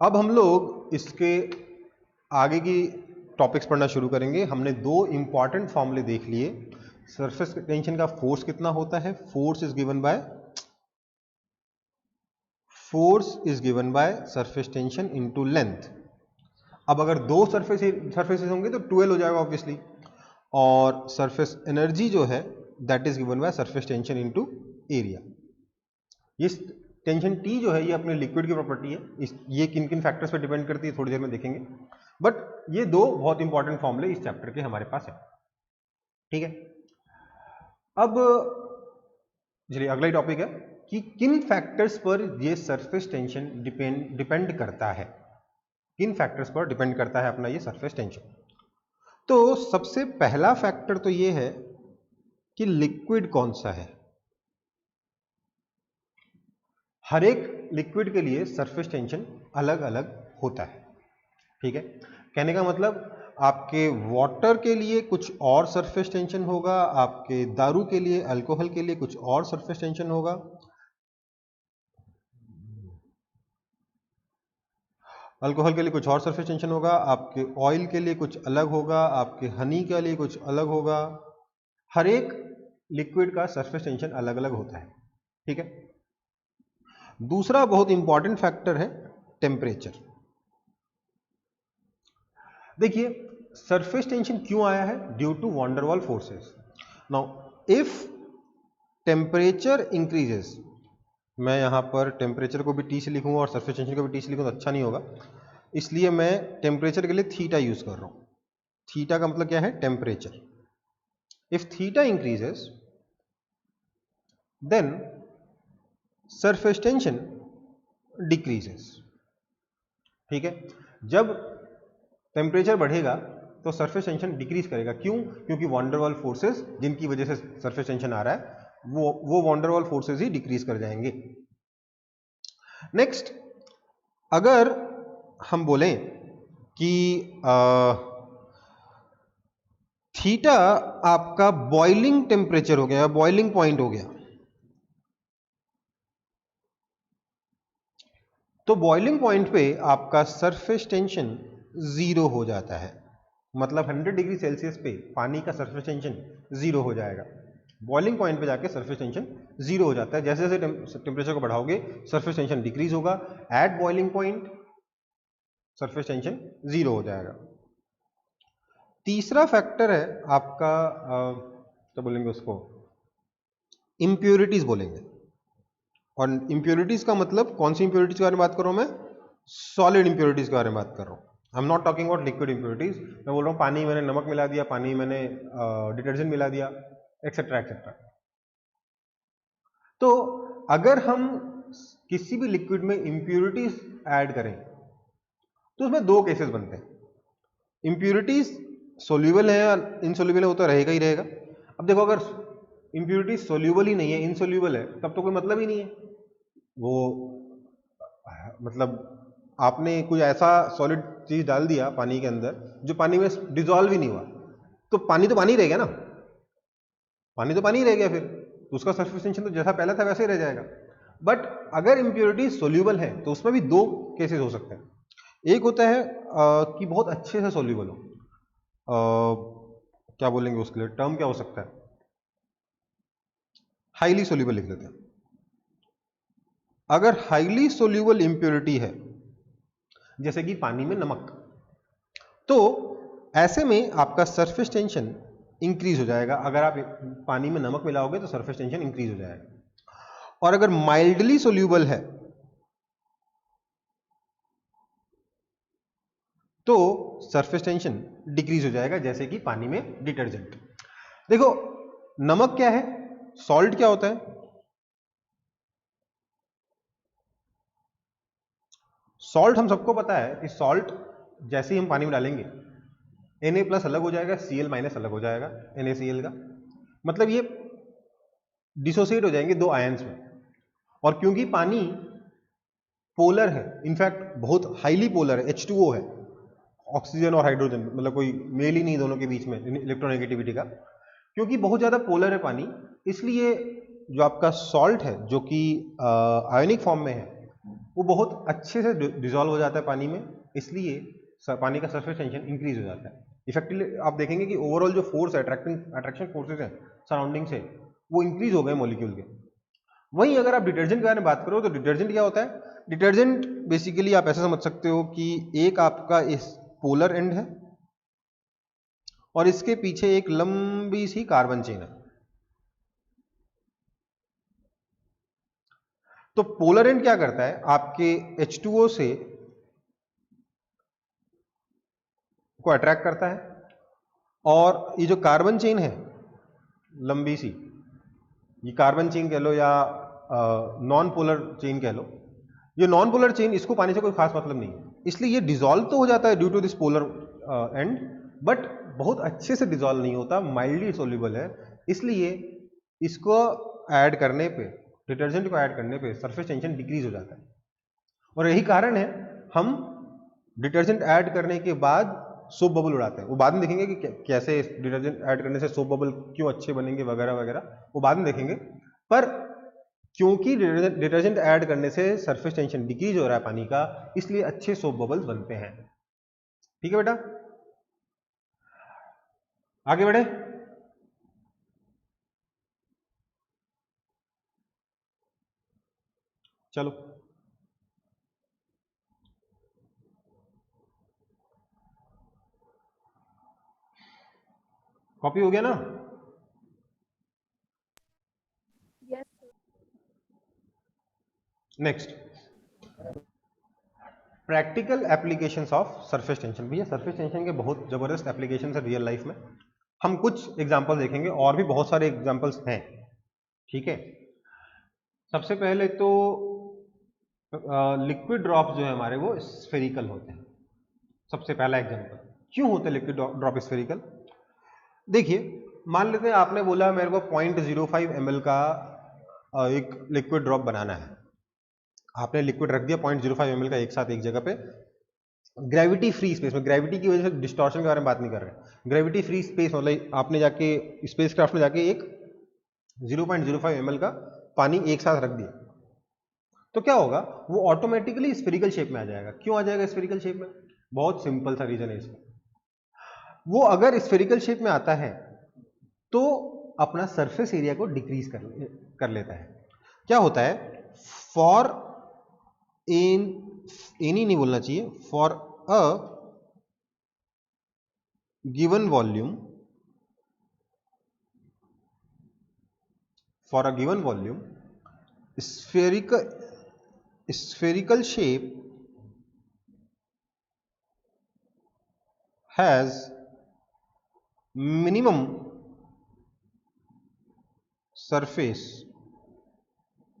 अब हम लोग इसके आगे की टॉपिक्स पढ़ना शुरू करेंगे। हमने दो इंपॉर्टेंट फॉर्मूले देख लिए। सरफेस टेंशन का फोर्स कितना होता है, force is given by surface tension into length. अब अगर दो सरफेसेस होंगे तो 12 हो जाएगा ऑब्वियसली, और सरफेस एनर्जी जो है that is given by surface tension into area. ये टेंशन टी जो है ये अपने लिक्विड की प्रॉपर्टी है। ये किन किन फैक्टर्स पे डिपेंड करती है थोड़ी देर में देखेंगे, बट ये दो बहुत इंपॉर्टेंट फॉर्मूले इस चैप्टर के हमारे पास है। ठीक है, अब चलिए अगला टॉपिक है कि किन फैक्टर्स पर ये सरफेस टेंशन डिपेंड करता है। किन फैक्टर्स पर डिपेंड करता है अपना ये सरफेस टेंशन। तो सबसे पहला फैक्टर तो ये है कि लिक्विड कौन सा है। हर एक लिक्विड के लिए सरफेस टेंशन अलग अलग होता है। ठीक है, कहने का मतलब आपके वाटर के लिए कुछ और सरफेस टेंशन होगा, आपके दारू के लिए, अल्कोहल के लिए कुछ और सरफेस टेंशन होगा, अल्कोहल के लिए कुछ और सरफेस टेंशन होगा, आपके ऑयल के लिए कुछ अलग होगा, आपके हनी के लिए कुछ अलग होगा। हर एक लिक्विड का सरफेस टेंशन अलग अलग होता है। ठीक है, दूसरा बहुत इंपॉर्टेंट फैक्टर है टेम्परेचर। देखिए सरफेस टेंशन क्यों आया है, ड्यू टू वैन डर वाल forces. Now if temperature increases, मैं यहां पर टेम्परेचर को भी टी से लिखूंगा और सरफेस टेंशन को भी टी से लिखूंगा तो अच्छा नहीं होगा, इसलिए मैं टेम्परेचर के लिए थीटा यूज कर रहा हूं। थीटा का मतलब क्या है, temperature. If theta increases then surface tension decreases. ठीक है, जब टेम्परेचर बढ़ेगा तो सरफेस टेंशन डिक्रीज करेगा। क्यों, क्योंकि वैन डर वाल फोर्सेस जिनकी वजह से सरफेस टेंशन आ रहा है वो वैन डर वाल फोर्सेस ही डिक्रीज कर जाएंगे। नेक्स्ट, अगर हम बोलें कि थीटा आपका बॉइलिंग टेम्परेचर हो गया, बॉइलिंग पॉइंट हो गया, तो बॉइलिंग पॉइंट पे आपका सरफेस टेंशन 0 हो जाता है। मतलब 100 डिग्री सेल्सियस पे पानी का सरफेस टेंशन 0 हो जाएगा। बॉइलिंग पॉइंट पे जाके सरफेस टेंशन 0 हो जाता है। जैसे जैसे टेम्परेचर को बढ़ाओगे सरफेस टेंशन डिक्रीज होगा। At boiling point surface tension 0 हो जाएगा। तीसरा फैक्टर है आपका क्या बोलेंगे उसको, इंप्योरिटीज बोलेंगे। और इंप्योरिटीज का मतलब कौन सी इंप्योरिटीज के बारे में बात कर रहा हूं मैं, सॉलिड इंप्योरिटीज के बारे में बात कर रहा हूं। I am not talking about liquid impurities. मैं बोल रहा हूं पानी मैंने नमक मिला दिया, पानी मैंने डिटर्जेंट मिला दिया, एक्सेट्रा एक्सेट्रा। तो अगर हम किसी भी लिक्विड में इंप्योरिटीज ऐड करें तो उसमें दो केसेस बनते हैं। इंप्योरिटीज सोल्यूबल है या इनसोल्यूबल है वो तो रहेगा ही रहेगा। अब देखो अगर इंप्योरिटीज सोल्यूबल ही नहीं है, इनसोल्यूबल है, तब तो कोई मतलब ही नहीं है। वो मतलब आपने कोई ऐसा सॉलिड चीज डाल दिया पानी के अंदर जो पानी में डिजॉल्व ही नहीं हुआ, तो पानी ही रह गया ना, पानी तो पानी ही रह गया, फिर तो उसका सरफेस टेंशन तो जैसा पहला था वैसे ही रह जाएगा। बट अगर इंप्योरिटी सोल्यूबल है तो उसमें भी दो केसेस हो सकते हैं। एक होता है कि बहुत अच्छे से सोल्यूबल हो, क्या बोलेंगे उसके लिए, टर्म क्या हो सकता है, हाईली सोल्यूबल लिख देते हैं। अगर हाईली सोल्यूबल इंप्योरिटी है जैसे कि पानी में नमक, तो ऐसे में आपका सरफेस टेंशन इंक्रीज हो जाएगा। अगर आप पानी में नमक मिलाओगे तो सरफेस टेंशन इंक्रीज हो जाएगा। और अगर माइल्डली सोल्यूबल है तो सरफेस टेंशन डिक्रीज हो जाएगा, जैसे कि पानी में डिटर्जेंट। देखो नमक क्या है, सॉल्ट क्या होता है, सॉल्ट हम सबको पता है कि सॉल्ट जैसे ही हम पानी में डालेंगे Na+ अलग हो जाएगा, Cl- अलग हो जाएगा NaCl का, मतलब ये डिसोसिएट हो जाएंगे दो आयंस में। और क्योंकि पानी पोलर है, इनफैक्ट बहुत हाईली पोलर है, H2O है, ऑक्सीजन और हाइड्रोजन, मतलब कोई मेल ही नहीं दोनों के बीच में इलेक्ट्रोनेगेटिविटी का। क्योंकि बहुत ज्यादा पोलर है पानी, इसलिए जो आपका सॉल्ट है जो कि आयोनिक फॉर्म में है वो बहुत अच्छे से डिजॉल्व हो जाता है पानी में, इसलिए पानी का सरफेस टेंशन इंक्रीज हो जाता है। इफेक्टिवली आप देखेंगे कि ओवरऑल जो फोर्स है, अट्रैक्शन फोर्सेज हैं सराउंडिंग से, वो इंक्रीज हो गए मॉलिक्यूल के। वहीं अगर आप डिटर्जेंट के बारे में बात करो तो डिटर्जेंट क्या होता है? डिटर्जेंट बेसिकली आप ऐसे समझ सकते हो कि एक आपका इस पोलर एंड है और इसके पीछे एक लंबी सी कार्बन चेन है। तो पोलर एंड क्या करता है? आपके H2O से को अट्रैक्ट करता है, और ये जो कार्बन चेन है लंबी सी, ये कार्बन चेन कह लो या नॉन पोलर चेन कह लो, ये नॉन पोलर चेन, इसको पानी से कोई खास मतलब नहीं है, इसलिए ये डिसॉल्व तो हो जाता है due to this polar end, but बहुत अच्छे से डिसॉल्व नहीं होता, माइल्डली सोल्यूबल है। इसलिए इसको ऐड करने पे, डिटर्जेंट को ऐड करने पे सरफेस टेंशन डिक्रीज हो जाता है। और यही कारण है हम डिटर्जेंट ऐड करने के बाद सोप बबल उड़ाते हैं। वो बाद में देखेंगे कि कैसे डिटर्जेंट ऐड करने से सोप बबल क्यों अच्छे बनेंगे वगैरह वगैरह, वो बाद में देखेंगे। पर क्योंकि डिटर्जेंट ऐड करने से सरफेस टेंशन डिक्रीज हो रहा है पानी का, इसलिए अच्छे सोप बबल्स बनते हैं। ठीक है बेटा, आगे बढ़े। चलो, कॉपी हो गया ना? Yes. Next, practical applications of surface tension. भैया सरफेस टेंशन के बहुत जबरदस्त एप्लीकेशन है रियल लाइफ में। हम कुछ एग्जांपल देखेंगे, और भी बहुत सारे एग्जांपल्स हैं। ठीक है, सबसे पहले तो लिक्विड ड्रॉप्स जो है हमारे वो स्फेरिकल होते हैं। सबसे पहला एग्जांपल, क्यों होते हैं लिक्विड ड्रॉप स्फेरिकल? देखिए, मान लेते हैं आपने बोला मेरे को 0.05 ml का एक लिक्विड ड्रॉप बनाना है। आपने लिक्विड रख दिया 0.05 ml का एक साथ एक जगह पे, ग्रेविटी फ्री स्पेस में। ग्रेविटी की वजह से डिस्टॉर्शन के बारे में बात नहीं कर रहे, ग्रेविटी फ्री स्पेस मतलब आपने जाके स्पेसक्राफ्ट में जाके एक 0.05 ml का पानी एक साथ रख दिया, तो क्या होगा? वो ऑटोमेटिकली स्फेरिकल शेप में आ जाएगा। क्यों आ जाएगा स्फेरिकल शेप में? बहुत सिंपल सा रीजन है इसका। वो अगर स्फेरिकल शेप में आता है तो अपना सरफेस एरिया को डिक्रीज कर लेता है। क्या होता है? फॉर एनी नहीं बोलना चाहिए, for a given volume, for a given volume spherical shape has minimum surface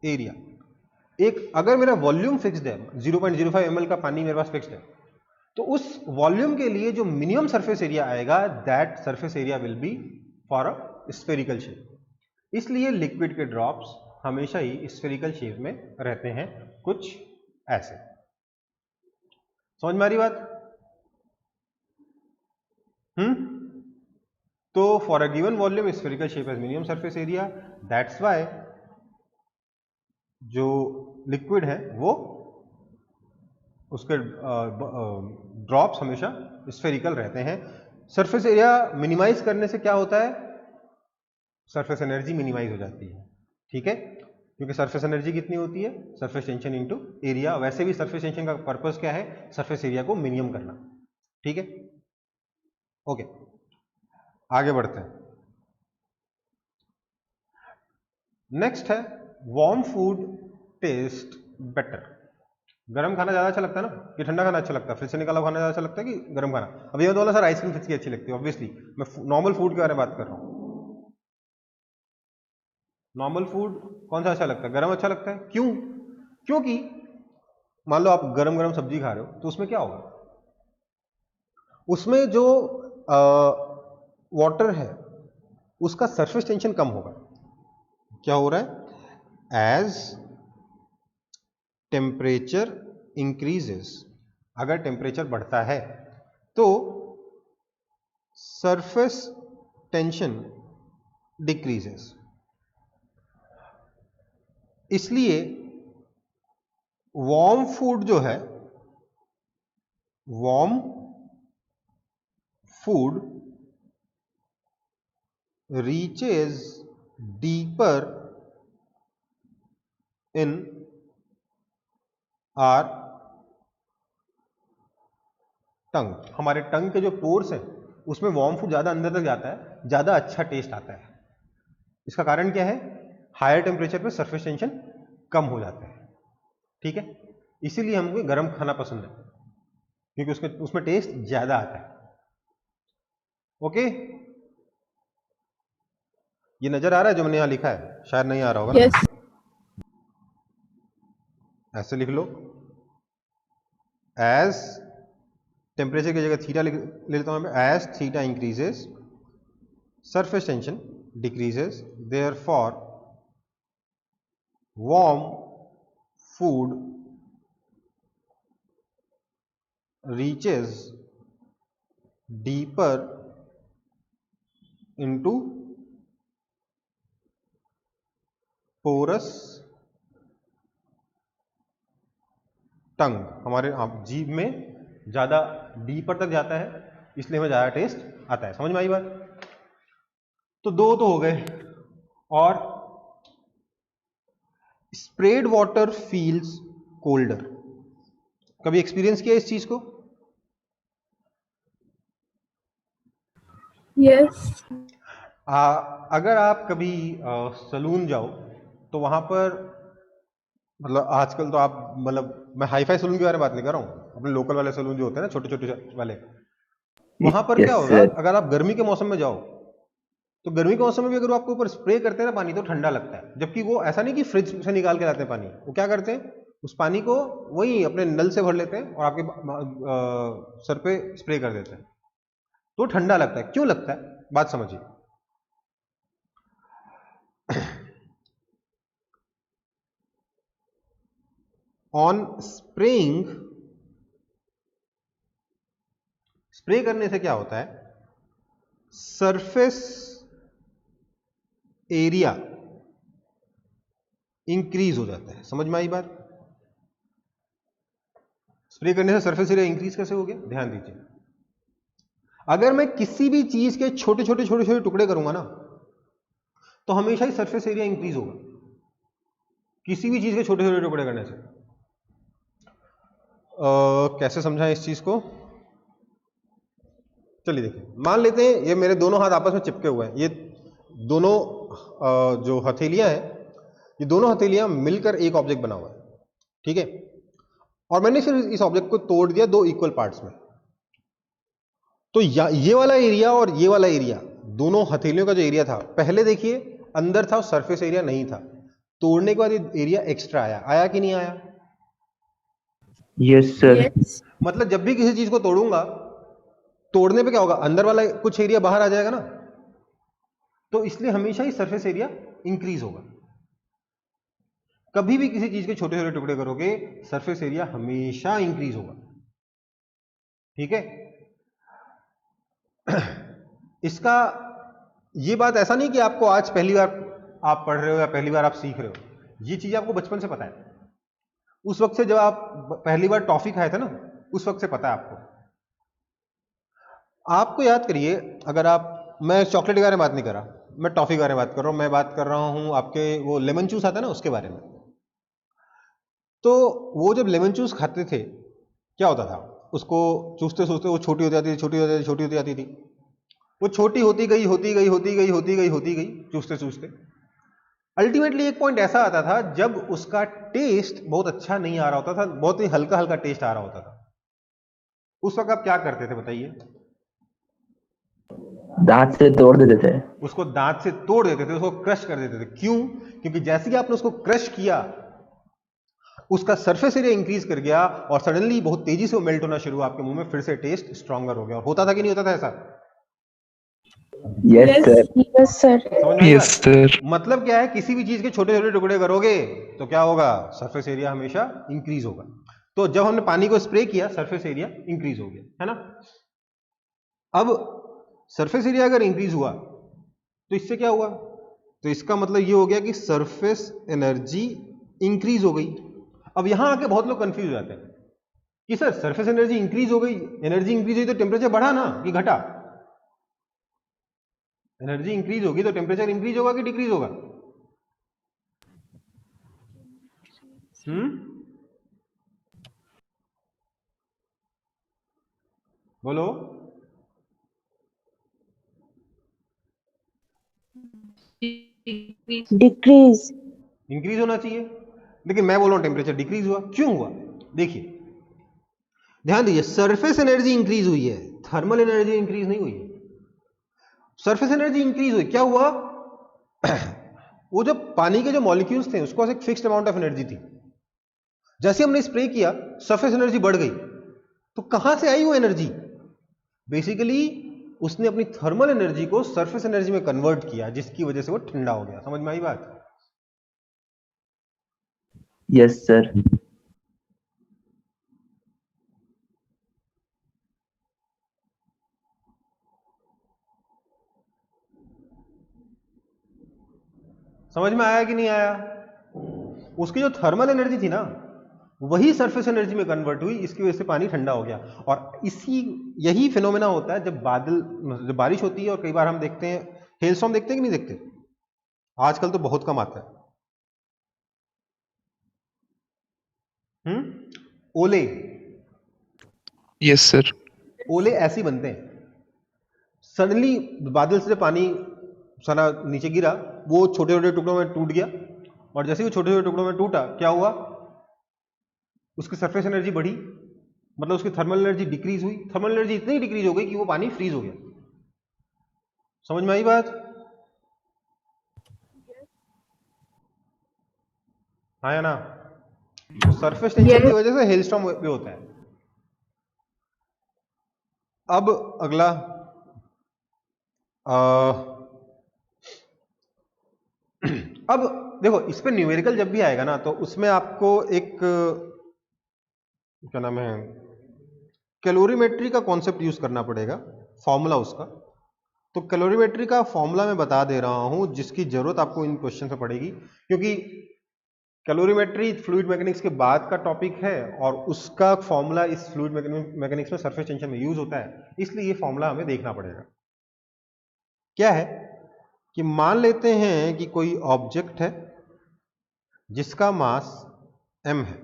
area। एक अगर मेरा वॉल्यूम फिक्स्ड है, 0.05 ml का पानी मेरे पास फिक्स्ड है, तो उस वॉल्यूम के लिए जो मिनिमम सरफेस एरिया आएगा, that surface area will be for a spherical shape. इसलिए लिक्विड के ड्रॉप्स हमेशा ही स्फेरिकल शेप में रहते हैं, कुछ ऐसे। समझ में आ रही बात? तो for a given volume spherical shape has minimum surface area, that's why जो लिक्विड है वो उसके ड्रॉप्स हमेशा स्फेरिकल रहते हैं। सरफेस एरिया मिनिमाइज करने से क्या होता है? सरफेस एनर्जी मिनिमाइज हो जाती है। ठीक है, क्योंकि सरफेस एनर्जी कितनी होती है? Surface tension into area. वैसे भी सरफेस टेंशन का पर्पस क्या है? सरफेस एरिया को मिनिमम करना। ठीक है, ओके, आगे बढ़ते हैं। नेक्स्ट है, वार्म फूड टेस्ट बेटर। गर्म खाना ज्यादा अच्छा लगता है ना कि ठंडा खाना अच्छा लगता है? फ्रिज से निकाला खाना ज्यादा अच्छा लगता है कि गर्म खाना? अब ये बोला सर आइसक्रीम फ्रिज की अच्छी लगती है। ऑब्वियसली मैं नॉर्मल फूड के बारे में बात कर रहा हूँ। नॉर्मल फूड कौन सा अच्छा लगता है? गर्म अच्छा लगता है। क्यों? क्योंकि मान लो आप गरम गरम सब्जी खा रहे हो, तो उसमें क्या होगा? उसमें जो वाटर है उसका सरफेस टेंशन कम होगा। क्या हो रहा है? एज टेम्परेचर इंक्रीजेस, अगर टेम्परेचर बढ़ता है तो सरफेस टेंशन डिक्रीजेस। इसलिए वार्म फूड जो है, warm food reaches deeper in are टंग। हमारे टंग के जो पोर्स हैं उसमें वार्म फूड ज्यादा अंदर तक जाता है, ज्यादा अच्छा टेस्ट आता है। इसका कारण क्या है? हायर टेम्परेचर पे सरफेस टेंशन कम हो जाता है। ठीक है, इसीलिए हमको गर्म खाना पसंद है, क्योंकि उसमें टेस्ट ज्यादा आता है। ओके, ये नजर आ रहा है जो मैंने यहां लिखा है? शायद नहीं आ रहा होगा ना? Yes. ऐसे लिख लो, एज टेम्परेचर की जगह थीटा ले लेता हूं मैं, as theta increases surface tension decreases, therefore warm food reaches deeper into porous tongue. हमारे जीभ में ज्यादा डीपर तक जाता है, इसलिए हमें ज्यादा टेस्ट आता है। समझ में आई बात? तो दो तो हो गए। और स्प्रेड वाटर फील्स कोल्डर, कभी एक्सपीरियंस किया इस चीज को? Yes. अगर आप कभी सलून जाओ तो वहां पर, मतलब आजकल तो आप, मतलब मैं हाई फाई सलून के बारे में बात नहीं कर रहा हूँ, अपने लोकल वाले सलून जो होते हैं ना, छोटे छोटे वाले, वहां पर क्या होगा, अगर आप गर्मी के मौसम में जाओ तो गर्मी के मौसम में भी अगर आपको ऊपर स्प्रे करते हैं ना पानी, तो ठंडा लगता है। जबकि वो ऐसा नहीं कि फ्रिज से निकाल के लाते हैं पानी, वो क्या करते हैं, उस पानी को वही अपने नल से भर लेते हैं और आपके सर पे स्प्रे कर देते हैं, तो ठंडा लगता है। क्यों लगता है, बात समझिए। ऑन स्प्रेइंग, स्प्रे करने से क्या होता है, सरफेस एरिया इंक्रीज हो जाता है। समझ में आई बात? स्प्रे करने से सरफेस एरिया इंक्रीज कैसे हो गया, ध्यान दीजिए। अगर मैं किसी भी चीज के छोटे छोटे टुकड़े करूंगा ना, तो हमेशा ही सरफेस एरिया इंक्रीज होगा, किसी भी चीज के छोटे छोटे टुकड़े करने से। कैसे समझाएं इस चीज को? चलिए देखिए, मान लेते हैं ये मेरे दोनों हाथ आपस में चिपके हुए हैं, ये दोनों जो हथेलियां हैं, ये दोनों हथेलियां मिलकर एक ऑब्जेक्ट बना हुआ है। ठीक है, और मैंने फिर इस ऑब्जेक्ट को तोड़ दिया दो इक्वल पार्ट्स में। तो ये वाला एरिया और ये वाला एरिया, दोनों हथेलियों का जो एरिया था, पहले देखिए अंदर था, सरफेस एरिया नहीं था। तोड़ने के बाद ये एरिया एक्स्ट्रा आया, आया कि नहीं आया? Yes sir. Yes. मतलब जब भी किसी चीज को तोड़ूंगा, तोड़ने पे क्या होगा, अंदर वाला कुछ एरिया बाहर आ जाएगा ना, तो इसलिए हमेशा ही सरफेस एरिया इंक्रीज होगा। कभी भी किसी चीज के छोटे छोटे टुकड़े करोगे, सरफेस एरिया हमेशा इंक्रीज होगा। ठीक है, इसका ये बात ऐसा नहीं कि आपको आज पहली बार आप पढ़ रहे हो या पहली बार आप सीख रहे हो, ये चीज आपको बचपन से पता है। उस वक्त से जब आप पहली बार टॉफी खाए थे ना, उस वक्त से पता है आपको। आपको याद करिए, अगर आप, मैं चॉकलेट के बारे में बात नहीं कर रहा, मैं टॉफी के बारे में बात कर रहा हूं, मैं बात कर रहा हूं आपके वो लेमन जूस आता है ना, उसके बारे में। तो वो जब लेमन जूस खाते थे, क्या होता था, उसको चूसते चूसते वो छोटी होती जाती थी, छोटी होती जाती, छोटी होती जाती थी, वो छोटी होती गई, होती गई, होती गई, होती गई, होती गई, चूसते चूसते अल्टीमेटली एक पॉइंट ऐसा आता था जब उसका टेस्ट बहुत अच्छा नहीं आ रहा होता था, बहुत ही हल्का हल्का टेस्ट आ रहा होता था। उस वक्त आप क्या करते थे बताइए? दांत से तोड़ देते थे। उसको दांत से तोड़ देते थे, उसको क्रश कर देते थे। क्यों? क्योंकि जैसे ही आपने उसको क्रश किया, उसका सरफेस एरिया इंक्रीज कर गया और सडनली बहुत तेजी से वो मेल्ट होना शुरू हुआ आपके मुंह में, फिर से टेस्ट स्ट्रॉन्गर हो गया। और होता था कि नहीं होता था ऐसा? Yes Yes. Sir. Yes, sir. समझ में आई यस बात? सर। मतलब क्या है, किसी भी चीज के छोटे छोटे टुकड़े करोगे तो क्या होगा, सरफेस एरिया हमेशा इंक्रीज होगा। तो जब हमने पानी को स्प्रे किया, सरफेस एरिया इंक्रीज हो गया, है ना। अब सरफेस एरिया अगर इंक्रीज हुआ तो इससे क्या हुआ, तो इसका मतलब ये हो गया कि सरफेस एनर्जी इंक्रीज हो गई। अब यहां आके बहुत लोग कंफ्यूज हो जाते हैं कि सर सरफेस एनर्जी इंक्रीज हो गई, एनर्जी इंक्रीज हुई तो टेम्परेचर बढ़ा ना कि घटा? एनर्जी इंक्रीज होगी तो टेम्परेचर इंक्रीज होगा कि डिक्रीज होगा? बोलो। डिक्रीज। इंक्रीज होना चाहिए, लेकिन मैं बोल रहा हूं टेम्परेचर डिक्रीज हुआ। क्यों हुआ? देखिए ध्यान दीजिए, सरफेस एनर्जी इंक्रीज हुई है, थर्मल एनर्जी इंक्रीज नहीं हुई है। सरफेस एनर्जी इंक्रीज हुई, क्या हुआ? वो जो पानी के जो मॉलिक्यूल्स थे उसके पास एक फिक्स्ड अमाउंट ऑफ एनर्जी थी। जैसे हमने स्प्रे किया सरफेस एनर्जी बढ़ गई, तो कहां से आई वो एनर्जी? बेसिकली उसने अपनी थर्मल एनर्जी को सरफेस एनर्जी में कन्वर्ट किया, जिसकी वजह से वो ठंडा हो गया। समझ में आई बात? Yes sir. समझ में आया कि नहीं आया? उसकी जो थर्मल एनर्जी थी ना, वही सरफेस एनर्जी में कन्वर्ट हुई, इसकी वजह से पानी ठंडा हो गया। और यही फिनोमेना होता है जब बारिश होती है, और कई बार हम देखते हैं हेलस्टॉर्म। देखते हैं कि नहीं देखते? आजकल तो बहुत कम आता है। ओले। Yes sir. ओले ऐसे ही बनते हैं, सडनली बादल से पानी सारा नीचे गिरा, वो छोटे छोटे टुकड़ों में टूट गया, और जैसे ही वो छोटे छोटे टुकड़ों में टूटा, क्या हुआ? उसकी सरफेस एनर्जी बढ़ी, मतलब उसकी थर्मल एनर्जी डिक्रीज हुई। थर्मल एनर्जी इतनी डिक्रीज हो गई कि वो पानी फ्रीज हो गया। समझ में आई बात? हाँ या ना? सरफेस टेंशन की वजह से हेलस्टॉर्म भी होता है। अब अगला अब देखो, इस पे न्यूमेरिकल जब भी आएगा ना, तो उसमें आपको एक क्या नाम है, कैलोरीमेट्री का कॉन्सेप्ट यूज करना पड़ेगा, फॉर्मूला उसका। तो कैलोरीमेट्री का फॉर्मूला मैं बता दे रहा हूं, जिसकी जरूरत आपको इन क्वेश्चन में पड़ेगी, क्योंकि कैलोरीमेट्री फ्लूइड मैकेनिक्स के बाद का टॉपिक है, और उसका फॉर्मूला इस फ्लूइड मैकेनिक्स में सरफेस टेंशन में यूज होता है, इसलिए ये फॉर्मूला हमें देखना पड़ेगा। क्या है कि मान लेते हैं कि कोई ऑब्जेक्ट है जिसका मास m है,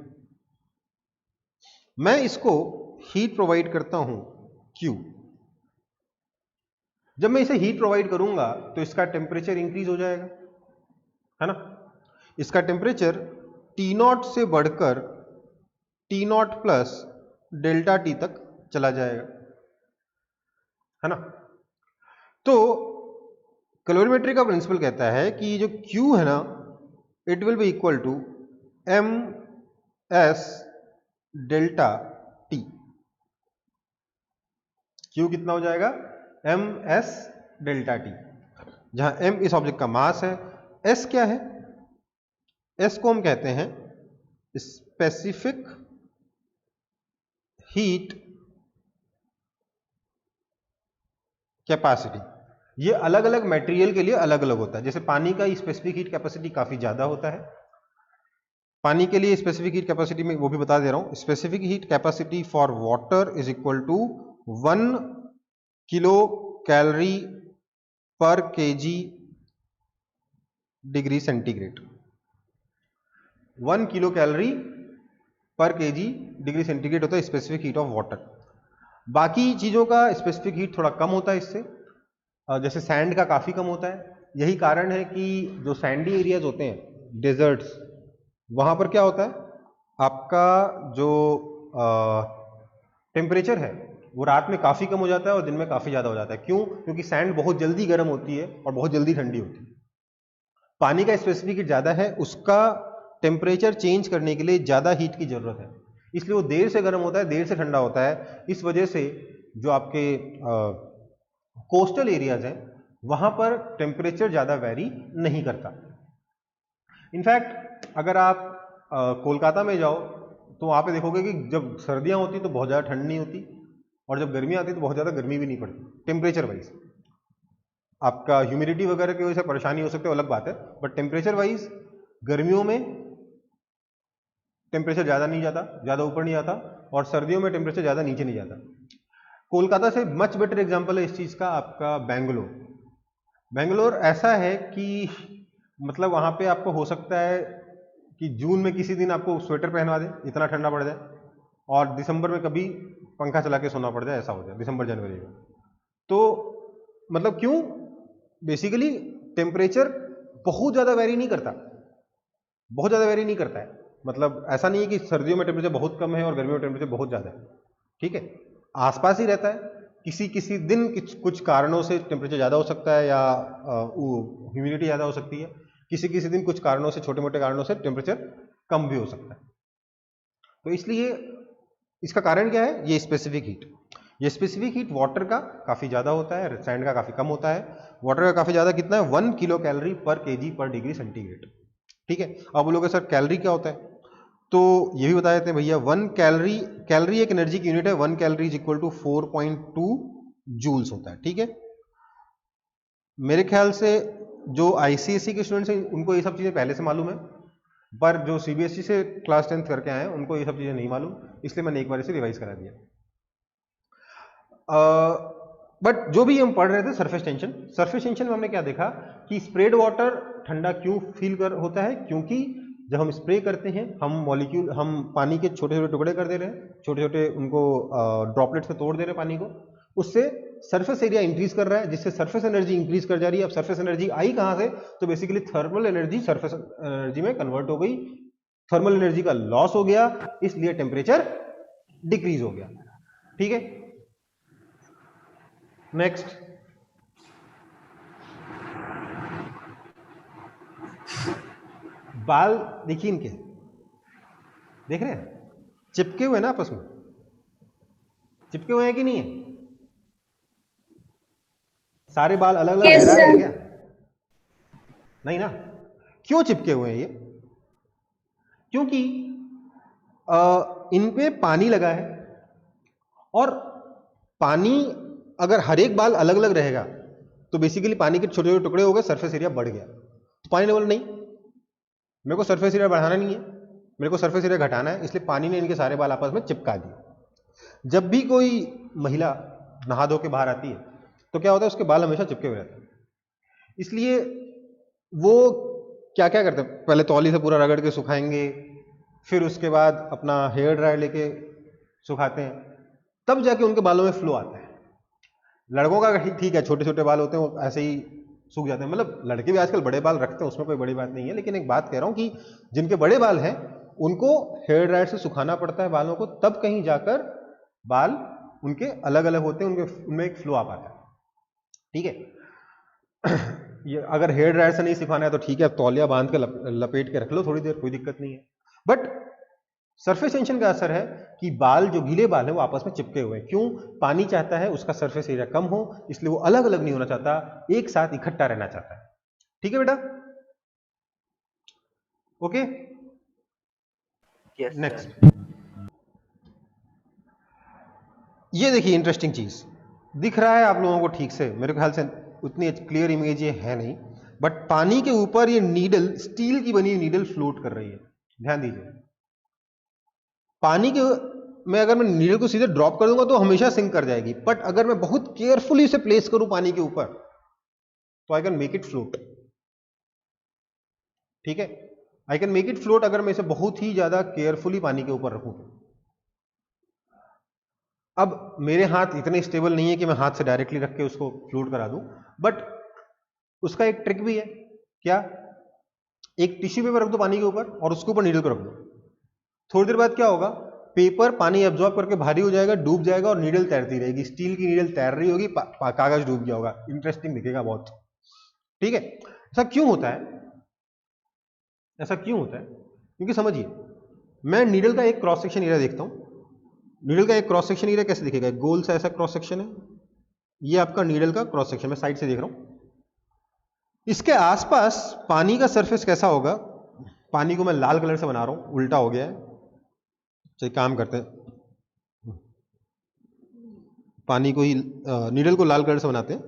मैं इसको हीट प्रोवाइड करता हूं Q। जब मैं इसे हीट प्रोवाइड करूंगा तो इसका टेम्परेचर इंक्रीज हो जाएगा, है ना? इसका टेम्परेचर T0 से बढ़कर T0 प्लस डेल्टा T तक चला जाएगा, है ना? तो कैलोरीमेट्री का प्रिंसिपल कहता है कि जो Q है ना, it will be equal to m s delta T। Q कितना हो जाएगा? m s डेल्टा T, जहां m इस ऑब्जेक्ट का मास है, s क्या है? s को हम कहते हैं स्पेसिफिक हीट कैपेसिटी। ये अलग अलग मटेरियल के लिए अलग अलग होता है। जैसे पानी का स्पेसिफिक हीट कैपेसिटी काफी ज्यादा होता है, पानी के लिए स्पेसिफिक हीट कैपेसिटी में वो भी बता दे रहा हूं, specific heat capacity for water is equal to 1 kilo calorie per KG degree centigrade. 1 kilo calorie per KG degree centigrade होता है स्पेसिफिक हीट ऑफ वाटर। बाकी चीजों का स्पेसिफिक हीट थोड़ा कम होता है इससे, जैसे सैंड का काफी कम होता है। यही कारण है कि जो सैंडी एरियाज होते हैं, डेजर्ट्स, वहां पर क्या होता है, आपका जो टेम्परेचर है वो रात में काफी कम हो जाता है और दिन में काफी ज्यादा हो जाता है। क्यों? क्योंकि सैंड बहुत जल्दी गर्म होती है और बहुत जल्दी ठंडी होती है। पानी का स्पेसिफिक हीट ज्यादा है, उसका टेम्परेचर चेंज करने के लिए ज्यादा हीट की जरूरत है, इसलिए वो देर से गर्म होता है, देर से ठंडा होता है। इस वजह से जो आपके कोस्टल एरियाज हैं वहां पर टेम्परेचर ज्यादा वेरी नहीं करता। इनफैक्ट अगर आप कोलकाता में जाओ तो वहां पे देखोगे कि जब सर्दियां होती तो बहुत ज्यादा ठंड नहीं होती, और जब गर्मियां आती तो बहुत ज्यादा गर्मी भी नहीं पड़ती। टेम्परेचर वाइज आपका ह्यूमिडिटी वगैरह की वजह से परेशानी हो सकती है, अलग बात है, बट टेम्परेचर वाइज गर्मियों में टेम्परेचर ज़्यादा नहीं जाता, ज़्यादा ऊपर नहीं जाता, और सर्दियों में टेम्परेचर ज़्यादा नीचे नहीं जाता। कोलकाता से मच बेटर एग्जाम्पल है इस चीज़ का आपका बेंगलोर। बेंगलोर ऐसा है कि मतलब वहाँ पे आपको हो सकता है कि जून में किसी दिन आपको स्वेटर पहनवा दे, इतना ठंडा पड़ जाए, और दिसंबर में कभी पंखा चला के सोना पड़ जाए, ऐसा हो जाए दिसंबर जनवरी में। तो मतलब क्यों? बेसिकली टेम्परेचर बहुत ज़्यादा वेरी नहीं करता, बहुत ज़्यादा वेरी नहीं करता है। मतलब ऐसा नहीं है कि सर्दियों में टेम्परेचर बहुत कम है और गर्मियों में टेम्परेचर बहुत ज़्यादा है, ठीक है, आसपास ही रहता है। किसी किसी दिन कुछ कारणों से टेम्परेचर ज़्यादा हो सकता है या ह्यूमिडिटी ज़्यादा हो सकती है, किसी किसी दिन कुछ कारणों से, छोटे मोटे कारणों से टेम्परेचर कम भी हो सकता है। तो इसलिए इसका कारण क्या है? ये स्पेसिफिक हीट। ये स्पेसिफिक हीट वाटर का काफ़ी ज़्यादा होता है, सैंड का काफ़ी कम होता है। वाटर का काफ़ी ज़्यादा कितना है? 1 किलो कैलोरी पर केजी पर डिग्री सेंटीग्रेड, ठीक है। अब बोलोगे सर कैलोरी क्या होता है, तो ये भी बता देते हैं भैया। 1 कैलोरी, कैलोरी एक एनर्जी की यूनिट है। 1 calorie is equal to 4.2 joules होता है, ठीक है। मेरे ख्याल से जो आईसीएसई के स्टूडेंट्स हैं उनको ये सब चीज़ें पहले से मालूम है, पर जो सीबीएसई से क्लास 10th करके आए हैं उनको ये सब चीज़ें नहीं मालूम, इसलिए मैंने एक बार इसे रिवाइज करा दिया। बट जो भी हम पढ़ रहे थे सरफेस टेंशन, सरफेस टेंशन में हमने क्या देखा कि स्प्रेड वाटर ठंडा क्यों फील कर होता है, क्योंकि जब हम स्प्रे करते हैं हम मॉलिक्यूल, हम पानी के छोटे छोटे टुकड़े कर दे रहे हैं, छोटे छोटे उनको ड्रॉपलेट्स में तोड़ दे रहे हैं पानी को, उससे सरफेस एरिया इंक्रीज कर रहा है, जिससे सरफेस एनर्जी इंक्रीज कर जा रही है। अब सरफेस एनर्जी आई कहां से? तो basically thermal energy surface energy में कन्वर्ट हो गई, थर्मल एनर्जी का लॉस हो गया, इसलिए टेम्परेचर डिक्रीज हो गया, ठीक है। नेक्स्ट, बाल देखिए इनके, देख रहे हैं चिपके हुए ना आपस में, चिपके हुए हैं कि नहीं है? सारे बाल अलग अलग लहरा रहे हैं क्या? नहीं ना। क्यों चिपके हुए हैं ये? क्योंकि इन पे पानी लगा है, और पानी अगर हर एक बाल अलग अलग रहेगा तो बेसिकली पानी के छोटे छोटे टुकड़े हो गए, सरफेस एरिया बढ़ गया। तो पानी ने बोला नहीं, मेरे को सरफेस एरिया बढ़ाना नहीं है, मेरे को सरफेस एरिया घटाना है, इसलिए पानी ने इनके सारे बाल आपस में चिपका दिए। जब भी कोई महिला नहा धो के बाहर आती है तो क्या होता है, उसके बाल हमेशा चिपके हुए रहते हैं। इसलिए वो क्या क्या करते हैं, पहले तौली से पूरा रगड़ के सुखाएंगे, फिर उसके बाद अपना हेयर ड्रायर लेके सुखाते हैं, तब जाके उनके बालों में फ्लो आता है। लड़कों का ठीक है, छोटे छोटे बाल होते हैं वो ऐसे ही सूख जाते हैं, मतलब लड़के भी आजकल बड़े बाल रखते हैं, उसमें कोई बड़ी बात नहीं है, लेकिन एक बात कह रहा हूं कि जिनके बड़े बाल हैं उनको हेयर ड्रायर से सुखाना पड़ता है बालों को, तब कहीं जाकर बाल उनके अलग अलग होते हैं, उनमें एक फ्लो आ पाता है, ठीक है। ये अगर हेयर ड्रायर से नहीं सुखाना है तो ठीक है, तौलिया बांध के लपेट के रख लो थोड़ी देर, कोई दिक्कत नहीं है। बट सरफेस टेंशन का असर है कि बाल, जो गीले बाल हैं वो आपस में चिपके हुए हैं। क्यों? पानी चाहता है उसका सरफेस एरिया कम हो, इसलिए वो अलग अलग नहीं होना चाहता, एक साथ इकट्ठा रहना चाहता है, ठीक है बेटा? Okay, next. ये देखिए इंटरेस्टिंग चीज दिख रहा है आप लोगों को ठीक से, मेरे ख्याल से उतनी क्लियर इमेज ये है नहीं, बट पानी के ऊपर ये नीडल, स्टील की बनी हुई नीडल फ्लोट कर रही है, ध्यान दीजिए। पानी के में अगर मैं नीडल को सीधे ड्रॉप कर दूंगा तो हमेशा सिंक कर जाएगी, बट अगर मैं बहुत केयरफुली इसे प्लेस करूं पानी के ऊपर तो I can make it float, ठीक है, I can make it float अगर मैं इसे बहुत ही ज्यादा केयरफुली पानी के ऊपर रखूं तो। अब मेरे हाथ इतने स्टेबल नहीं है कि मैं हाथ से डायरेक्टली रख के उसको फ्लोट करा दूं, बट उसका एक ट्रिक भी है। क्या? एक टिश्यू पेपर रख दो पानी के ऊपर और उसके ऊपर नीडल को रख दो, थोड़ी देर बाद क्या होगा, पेपर पानी एब्जॉर्ब करके भारी हो जाएगा, डूब जाएगा और नीडल तैरती रहेगी, स्टील की नीडल तैर रही होगी, कागज डूब गया होगा, इंटरेस्टिंग दिखेगा बहुत, ठीक है। ऐसा क्यों होता है? ऐसा क्यों होता है? क्योंकि समझिए, मैं नीडल का एक क्रॉस सेक्शन एरिया देखता हूं। नीडल का एक क्रॉस सेक्शन एरिया कैसे दिखेगा? एक गोल सा ऐसा क्रॉस सेक्शन है, ये आपका नीडल का क्रॉस सेक्शन, मैं साइड से देख रहा हूं। इसके आसपास पानी का सरफेस कैसा होगा? पानी को मैं लाल कलर से बना रहा हूं, उल्टा हो गया है, चलिए काम करते हैं, पानी को ही, नीडल को लाल कलर से बनाते हैं,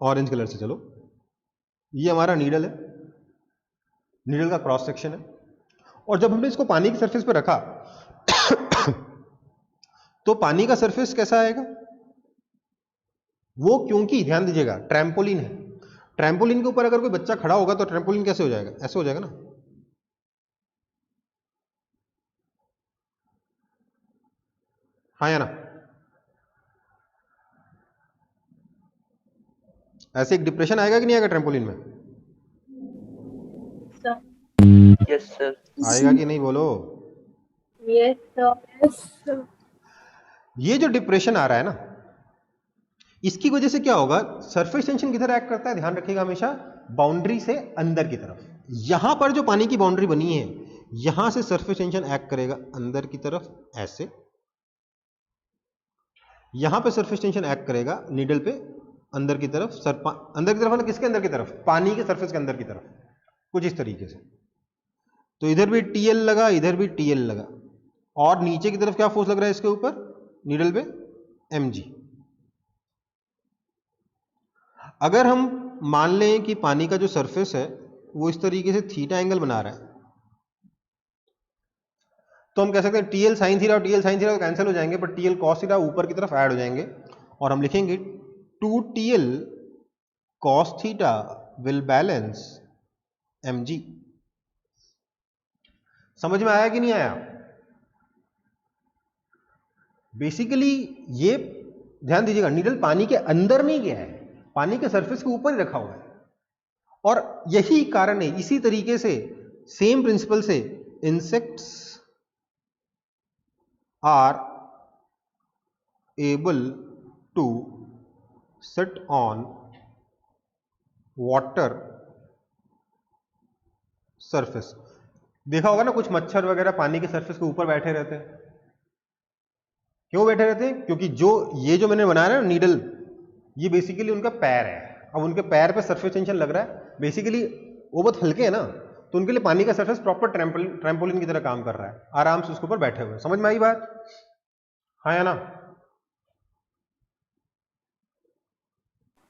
ऑरेंज कलर से। चलो, ये हमारा नीडल है, नीडल का क्रॉस सेक्शन है, और जब हमने इसको पानी की सरफेस पे रखा तो पानी का सरफेस कैसा आएगा? वो क्योंकि ध्यान दीजिएगा ट्रैम्पोलिन है, ट्रैम्पोलिन के ऊपर अगर कोई बच्चा खड़ा होगा तो ट्रैम्पोलिन कैसे हो जाएगा? ऐसे हो जाएगा ना। हाँ या ना? ऐसे एक डिप्रेशन आएगा कि नहीं आएगा ट्रैम्पोलिन में? sir. Yes sir. आएगा कि नहीं बोलो? Yes, sir. Yes, sir. ये जो डिप्रेशन आ रहा है ना, इसकी वजह से क्या होगा? सरफेस टेंशन किधर एक्ट करता है? ध्यान रखिएगा हमेशा, बाउंड्री से अंदर की तरफ। यहां पर जो पानी की बाउंड्री बनी है, यहां से सरफेस टेंशन एक्ट करेगा अंदर की तरफ ऐसे, यहां पे सरफेस टेंशन एक्ट करेगा नीडल पे अंदर की तरफ, अंदर की तरफ मतलब किसके अंदर की तरफ? पानी के सरफेस के अंदर की तरफ, कुछ इस तरीके से। तो इधर भी टीएल लगा, इधर भी टीएल लगा, और नीचे की तरफ क्या फोर्स लग रहा है इसके ऊपर? नीडल पे mg। अगर हम मान लें कि पानी का जो सरफेस है वो इस तरीके से थीटा एंगल बना रहा है, तो हम कह सकते हैं टीएल साइन थीटा और टीएल साइन थीटा कैंसिल हो जाएंगे, पर टीएल कॉस थीटा ऊपर की तरफ ऐड हो जाएंगे, और हम लिखेंगे 2TL cos theta will balance mg। समझ में आया कि नहीं आया? बेसिकली ये ध्यान दीजिएगा, नीडल पानी के अंदर नहीं गया है, पानी के सरफेस के ऊपर ही रखा हुआ है, और यही कारण है, इसी तरीके से सेम प्रिंसिपल से insects are able to sit on water surface. देखा होगा ना, कुछ मच्छर वगैरह पानी के सरफेस के ऊपर बैठे रहते हैं। क्यों बैठे रहते हैं? क्योंकि ये जो मैंने बनाया ना नीडल, ये बेसिकली उनका पैर है। अब उनके पैर पे सरफेस टेंशन लग रहा है, बेसिकली वो बहुत हल्के हैं ना, तो उनके लिए पानी का सरफेस प्रॉपर ट्रैम्पोलिन की तरह काम कर रहा है, आराम से उसके ऊपर बैठे हुए। समझ में आई बात? हाँ या ना?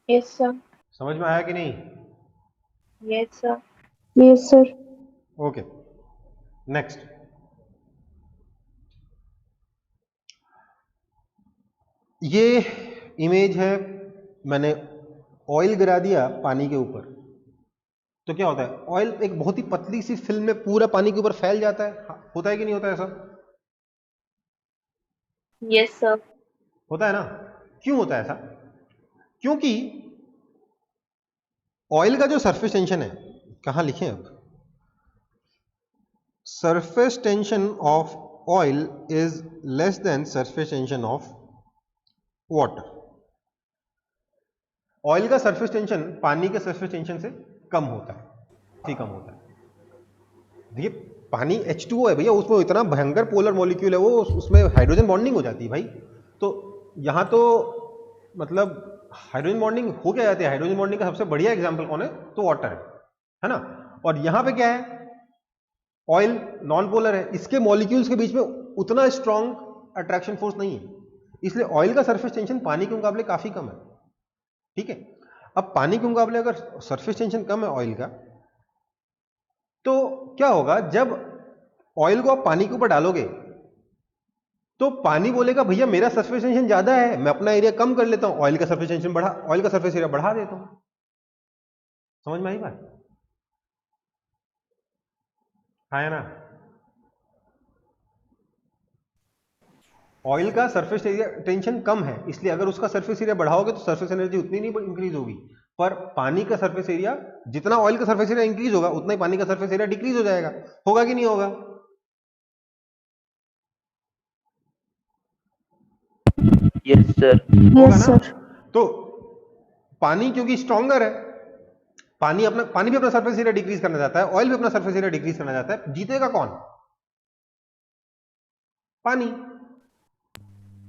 Yes, sir. समझ में आया कि नहीं? Yes, sir. Yes, sir. Okay, next. ये इमेज है, मैंने ऑयल गिरा दिया पानी के ऊपर, तो क्या होता है? ऑयल एक बहुत ही पतली सी फिल्म में पूरा पानी के ऊपर फैल जाता है। होता है कि नहीं होता है ऐसा? Yes, sir. होता है ना? क्यों होता है ऐसा? क्योंकि ऑयल का जो सरफेस टेंशन है, कहां लिखें अब? Surface tension of oil is less then surface tension of water. Oil का सरफेस टेंशन पानी के सरफेस टेंशन से कम होता है, ही कम होता है। देखिए, पानी H2O है भैया, उसमें इतना भयंकर पोलर मॉलिक्यूल है, वो उसमें हाइड्रोजन बॉन्डिंग हो जाती है भाई। तो यहां तो मतलब हाइड्रोजन बॉन्डिंग हो क्या जाती है? हाइड्रोजन बॉन्डिंग का सबसे बढ़िया एग्जांपल कौन है? तो वाटर है ना। और यहां पे क्या है? ऑयल नॉन पोलर है, इसके मॉलिक्यूल्स के बीच में उतना स्ट्रॉन्ग अट्रैक्शन फोर्स नहीं है, इसलिए ऑयल का सरफेस टेंशन पानी के मुकाबले काफी कम है। ठीक है, अब पानी के मुकाबले अगर सरफेस टेंशन कम है ऑयल का, तो क्या होगा? जब ऑयल को आप पानी के ऊपर डालोगे तो पानी बोलेगा भैया मेरा सरफेस टेंशन ज्यादा है, मैं अपना एरिया कम कर लेता हूं, ऑयल का सरफेस टेंशन बढ़ा, ऑयल का सरफेस एरिया बढ़ा देता हूं। समझ में आई बात? हाँ या ना? ऑयल का सरफेस एरिया टेंशन कम है, इसलिए अगर उसका सरफेस एरिया बढ़ाओगे तो सरफेस एनर्जी उतनी नहीं इंक्रीज होगी, पर पानी का सरफेस एरिया, जितना ऑयल का सरफेस एरिया इंक्रीज होगा उतना ही पानी का सरफेस एरिया डिक्रीज हो जाएगा। होगा कि नहीं होगा? Yes sir. होगा ना? तो पानी क्योंकि स्ट्रॉन्गर है, पानी भी अपना सरफेस एरिया डिक्रीज करना चाहता है, ऑयल भी अपना सरफेस एरिया डिक्रीज करना चाहता है, जीतेगा कौन? पानी,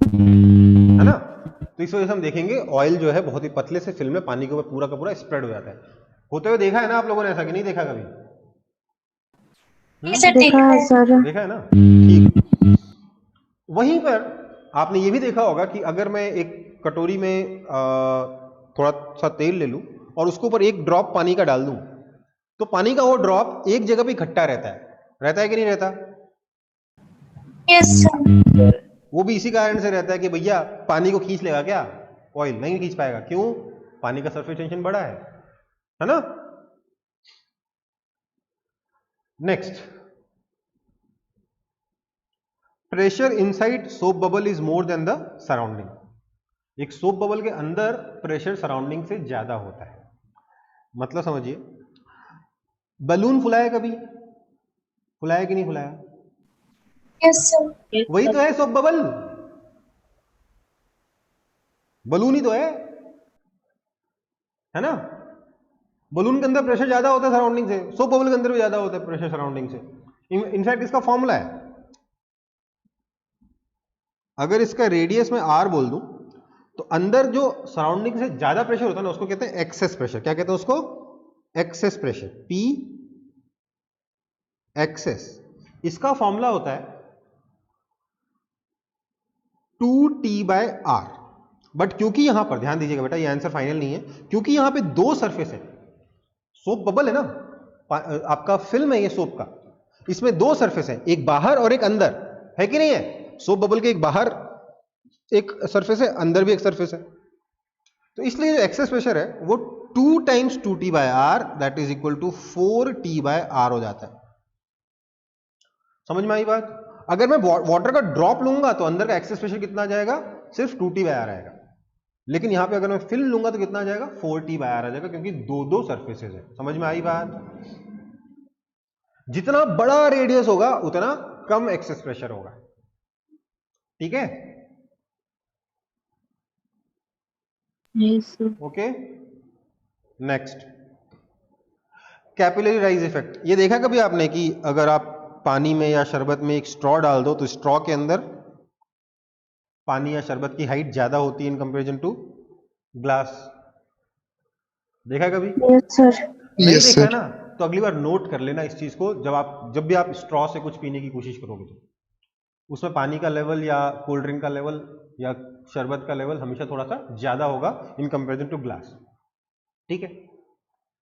है ना। तो इस वजह से हम देखेंगे ऑयल जो है बहुत ही पतले से फिल्म में पानी के ऊपर पूरा का पूरा स्प्रेड हो जाता है। होते हुए देखा है ना आप लोगों ने? ऐसा कि नहीं देखा कभी? देखा है सर। देखा है ना? ठीक। वहीं पर आपने ये भी देखा होगा कि अगर मैं एक कटोरी में थोड़ा सा तेल ले लूं और उसके ऊपर एक ड्रॉप पानी का डाल दूं, तो पानी का वो ड्रॉप एक जगह पे इकट्ठा रहता रहता है कि नहीं रहता? Yes, sir. वो भी इसी कारण से रहता है कि भैया पानी को खींच लेगा क्या ऑयल? नहीं खींच पाएगा। क्यों? पानी का सरफेस टेंशन बड़ा है ना? Next, pressure inside soap bubble is more than the surrounding. एक सोप बबल के अंदर प्रेशर सराउंडिंग से ज्यादा होता है। मतलब समझिए, बलून फुलाया कभी? फुलाया कि नहीं फुलाया? Yes, sir. Yes, वही sir. तो है सोप बबल, बलून ही तो है ना? बलून के अंदर प्रेशर ज्यादा होता है सराउंडिंग से, सोप बबल के अंदर भी ज्यादा होता है प्रेशर सराउंडिंग से। इनफैक्ट इसका फॉर्मूला है, अगर इसका रेडियस में आर बोल दूं तो अंदर जो सराउंडिंग से ज्यादा प्रेशर होता है ना उसको कहते हैं एक्सेस प्रेशर। क्या कहते हैं उसको? Excess pressure, p excess. इसका फॉर्मूला होता है 2T/R। बट क्योंकि यहां पर ध्यान दीजिएगा बेटा, ये आंसर फाइनल नहीं है, क्योंकि यहां पे दो सरफेस है, सोप बबल है ना, आपका फिल्म है ये सोप का, इसमें दो सरफेस है, एक बाहर और एक अंदर, है कि नहीं है? सोप बबल के एक बाहर एक सरफेस है, अंदर भी एक सरफेस है। तो इसलिए जो एक्सेस प्रेशर है वो 2 × 2T/R that is equal to 4T/R हो जाता है। समझ में आई बात? अगर मैं वाटर का ड्रॉप लूंगा तो अंदर का एक्सेस प्रेशर कितना आ जाएगा? सिर्फ 2T/R आएगा। लेकिन यहां पे अगर मैं फिल्म लूंगा तो कितना आ जाएगा? 4T/R आ जाएगा, क्योंकि दो दो सरफेसेस है। समझ में आई बात? जितना बड़ा रेडियस होगा उतना कम एक्सेस प्रेशर होगा। ठीक है? Yes, sir. Okay, next, capillary rise effect. ये देखा कभी आपने कि अगर आप पानी में या शरबत में एक स्ट्रॉ डाल दो तो स्ट्रॉ के अंदर पानी या शरबत की हाइट ज्यादा होती है इन कंपैरिजन टू ग्लास? देखा कभी? Yes, sir. नहीं Yes, देखा sir. ना? तो अगली बार नोट कर लेना इस चीज को, जब भी आप स्ट्रॉ से कुछ पीने की कोशिश करोगे तो उसमें पानी का लेवल या कोल्ड ड्रिंक का लेवल या शरबत का लेवल हमेशा थोड़ा सा ज्यादा होगा इन कंपैरिजन टू ग्लास। ठीक है?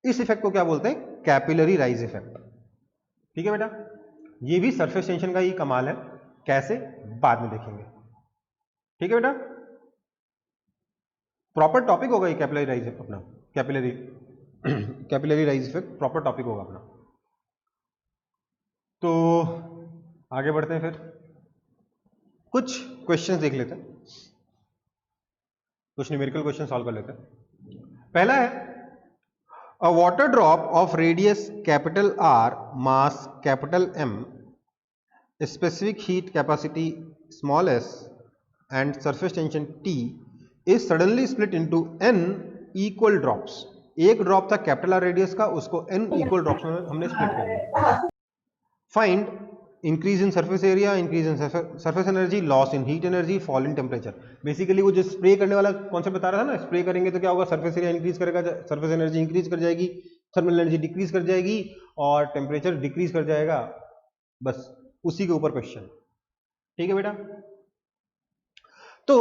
इस इफेक्ट को क्या बोलते हैं? Capillary rise effect. ठीक है बेटा? ये भी सरफेस टेंशन का ही कमाल है। कैसे? बाद में देखेंगे। ठीक है बेटा? प्रॉपर टॉपिक होगा ये कैपिलरी राइज अपना, capillary rise effect proper topic होगा अपना। तो आगे बढ़ते हैं, फिर कुछ क्वेश्चंस देख लेते हैं, कुछ न्यूमेरिकल क्वेश्चन सॉल्व कर लेते हैं। पहला है, अ water drop of radius capital R, mass capital M, specific heat capacity small s and surface tension T is suddenly split into n equal drops। एक ड्रॉप था कैपिटल आर रेडियस का, उसको n equal drops में हमने split कर दिया। Find increase in surface area, increase in surface energy, loss in heat energy, fall in temperature. Basically वो जो स्प्रे करने वाला कॉन्सेप्ट बता रहा था ना, स्प्रे करेंगे तो क्या होगा? सरफेस एरिया इंक्रीज करेगा, सरफेस एनर्जी इंक्रीज कर जाएगी, थर्मल एनर्जी डिक्रीज कर जाएगी और टेम्परेचर डिक्रीज कर जाएगा। बस उसी के ऊपर क्वेश्चन। ठीक है बेटा? तो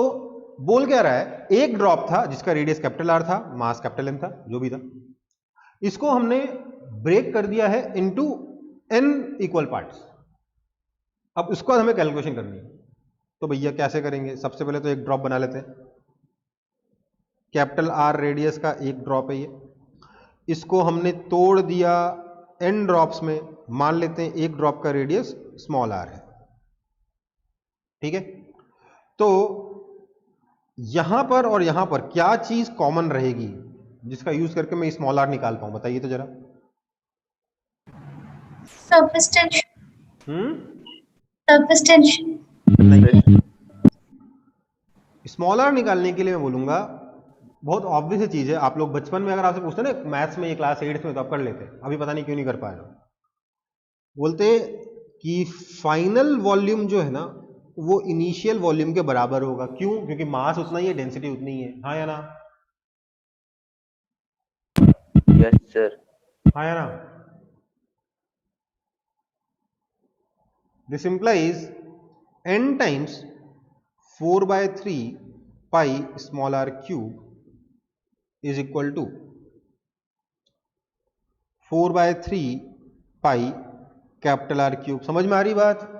बोल क्या रहा है, एक ड्रॉप था जिसका रेडियस कैपिटल आर था, मास कैपिटल एम था, जो भी था, इसको हमने ब्रेक कर दिया है इनटू n इक्वल पार्ट्स। अब उसको हमें कैलकुलेशन करनी है। तो भैया कैसे करेंगे? सबसे पहले तो एक ड्रॉप बना लेते हैं। कैपिटल आर रेडियस का एक ड्रॉप है ये, इसको हमने तोड़ दिया n ड्रॉप्स में। मान लेते हैं एक ड्रॉप का रेडियस स्मॉल r है। ठीक है? तो यहां पर और यहां पर क्या चीज कॉमन रहेगी जिसका यूज करके मैं स्मॉल r निकाल पाऊं? बताइए तो जरा। Surface tension. हम्म, Surface tension. नहीं, स्मॉल r निकालने के लिए मैं बोलूंगा बहुत ऑब्वियस चीज है। आप लोग बचपन में अगर आपसे पूछते ना मैथ्स में, ये क्लास 8 में, तो आप कर लेते, अभी पता नहीं क्यों नहीं कर पाए। बोलते कि फाइनल वॉल्यूम जो है ना वो इनिशियल वॉल्यूम के बराबर होगा। क्यों? क्योंकि मास उतना ही है, डेंसिटी उतनी ही है। हाँ या ना? Yes, sir. हाँ या ना? This implies n times 4/3 pi small r cube is equal to 4/3 pi capital R cube. समझ में आ रही बात?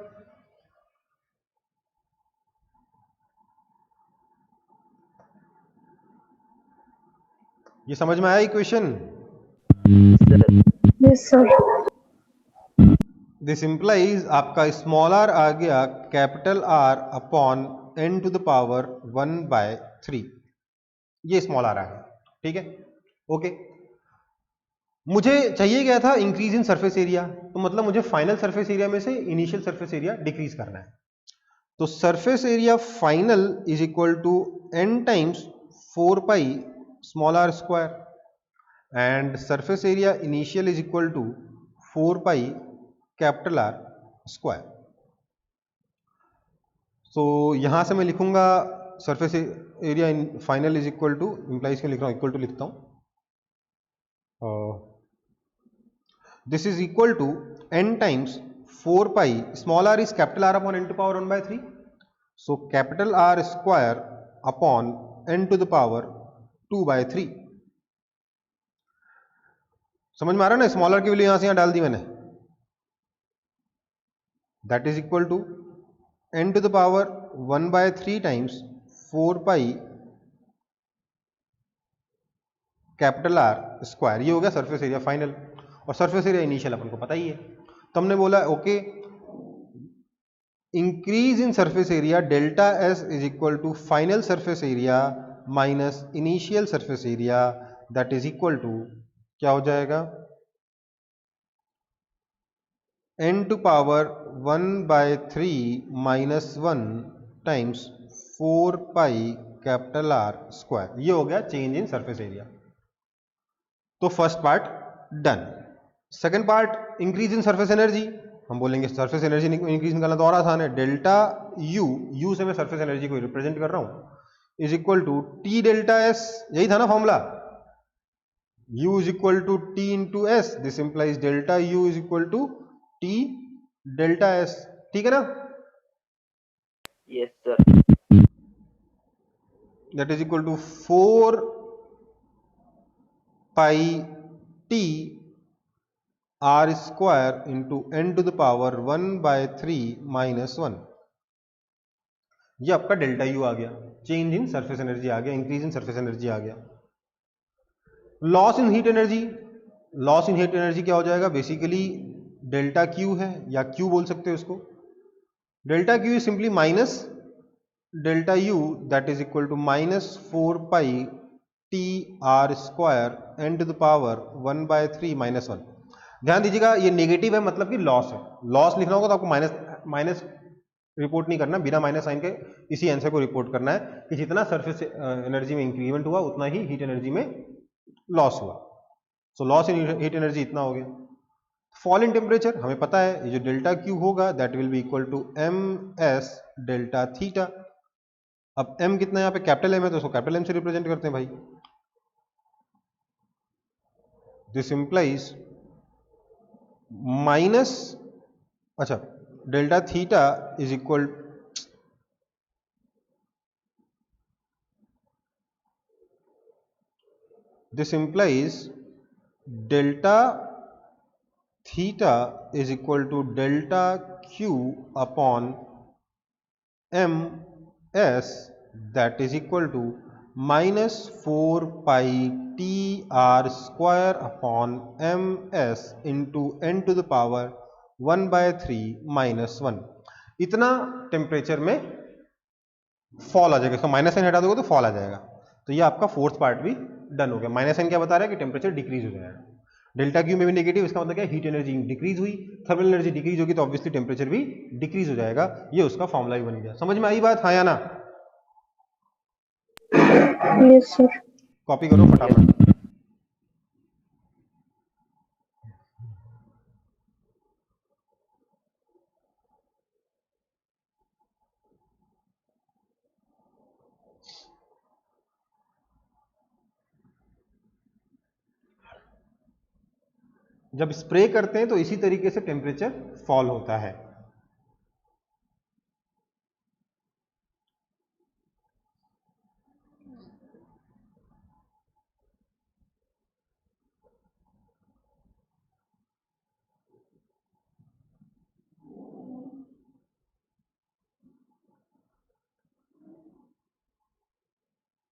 ये समझ में आया equation? Sir Yes, sir. This implies आपका स्मॉल आर आ गया capital R upon n to the power 1/3। ये स्मॉल आर आ गया, ठीक है, ओके। मुझे चाहिए क्या था? Increase in surface area. तो मतलब मुझे फाइनल सरफेस एरिया में से इनिशियल सरफेस एरिया डिक्रीज करना है। तो surface area final is equal to n times 4 pi small R square and surface area initial is equal to 4 pi capital R square. So यहां से मैं लिखूंगा surface area final is equal to, implies में लिख रहा हूं, equal to लिखता हूं, this is equal to n times 4 pi, small r is capital R upon n to the power 1/3, so capital R square upon n to the power 2/3। समझ में आ रहा है ना? स्मॉल आर की वैल्यू यहां से यहां डाल दी मैंने, that is equal to n to the power 1/3 times 4 pi capital R square. ये हो गया सरफेस एरिया फाइनल, और सरफेस एरिया इनिशियल अपन को पता ही है। तो हमने बोला okay, increase in surface area delta s is equal to final surface area minus initial surface area, that is equal to क्या हो जाएगा? n to power 1/3 minus 1 times 4 pi capital R square. ये हो गया चेंज इन सरफेस एरिया। तो first part done. Second part increase in surface energy. हम बोलेंगे surface energy increase निकालना तो और आसान है, डेल्टा यू से मैं सरफेस एनर्जी को रिप्रेजेंट कर रहा हूं, is equal to t delta s. यही था ना formula, u is equal to t into s. This implies delta u is equal to t delta s. ठीक है ना? Yes sir. That is equal to 4 pi T R square into n to the power 1/3 minus 1। ये आपका delta u आ गया, change in surface energy आ गया, increase in surface energy आ गया। Loss in heat energy, loss in heat energy क्या हो जाएगा? बेसिकली डेल्टा क्यू है, या क्यू बोल सकते हो इसको। Delta Q is simply minus delta U, that is equal to minus 4 pi T R square n to the power 1/3 minus 1। ध्यान दीजिएगा ये नेगेटिव है, मतलब कि लॉस है। लॉस लिखना होगा तो आपको माइनस माइनस रिपोर्ट नहीं करना, बिना माइनस साइन के इसी आंसर को रिपोर्ट करना है कि जितना सरफेस एनर्जी में इंक्रीमेंट हुआ उतना ही हीट एनर्जी में लॉस हुआ। So loss in heat energy इतना हो गया। फॉल इन टेम्परेचर हमें पता है, ये जो डेल्टा क्यू होगा that will be equal to M S delta theta. अब एम कितना है यहाँ पे? कैपिटल एम है, तो उसको कैपिटल एम से रिप्रेजेंट करते हैं भाई। दिस इंप्लाइज माइनस, अच्छा, delta theta is equal, this implies delta theta is equal to delta Q upon M S, that is equal to minus 4 pi T R square upon M S into N to the power 1/3 minus 1। इतना temperature में fall आ जाएगा, इसका minus sign हटा दोगे तो fall आ जाएगा। तो ये आपका फोर्थ पार्ट भी डन हो गया। माइनस साइन क्या बता रहा है? कि टेम्परेचर डिक्रीज हो जाएगा। डेल्टा क्यू में भी नेगेटिव, इसका मतलब क्या? हीट एनर्जी डिक्रीज हुई, थर्मल एनर्जी डिक्रीज होगी तो ऑब्वियसली टेम्परेचर भी डिक्रीज हो जाएगा। ये उसका फॉर्मूला ही बन गया। समझ में आई बात? हाँ या ना? Yes, sir. कॉपी करो फटाफट। जब स्प्रे करते हैं तो इसी तरीके से टेम्परेचर फॉल होता है।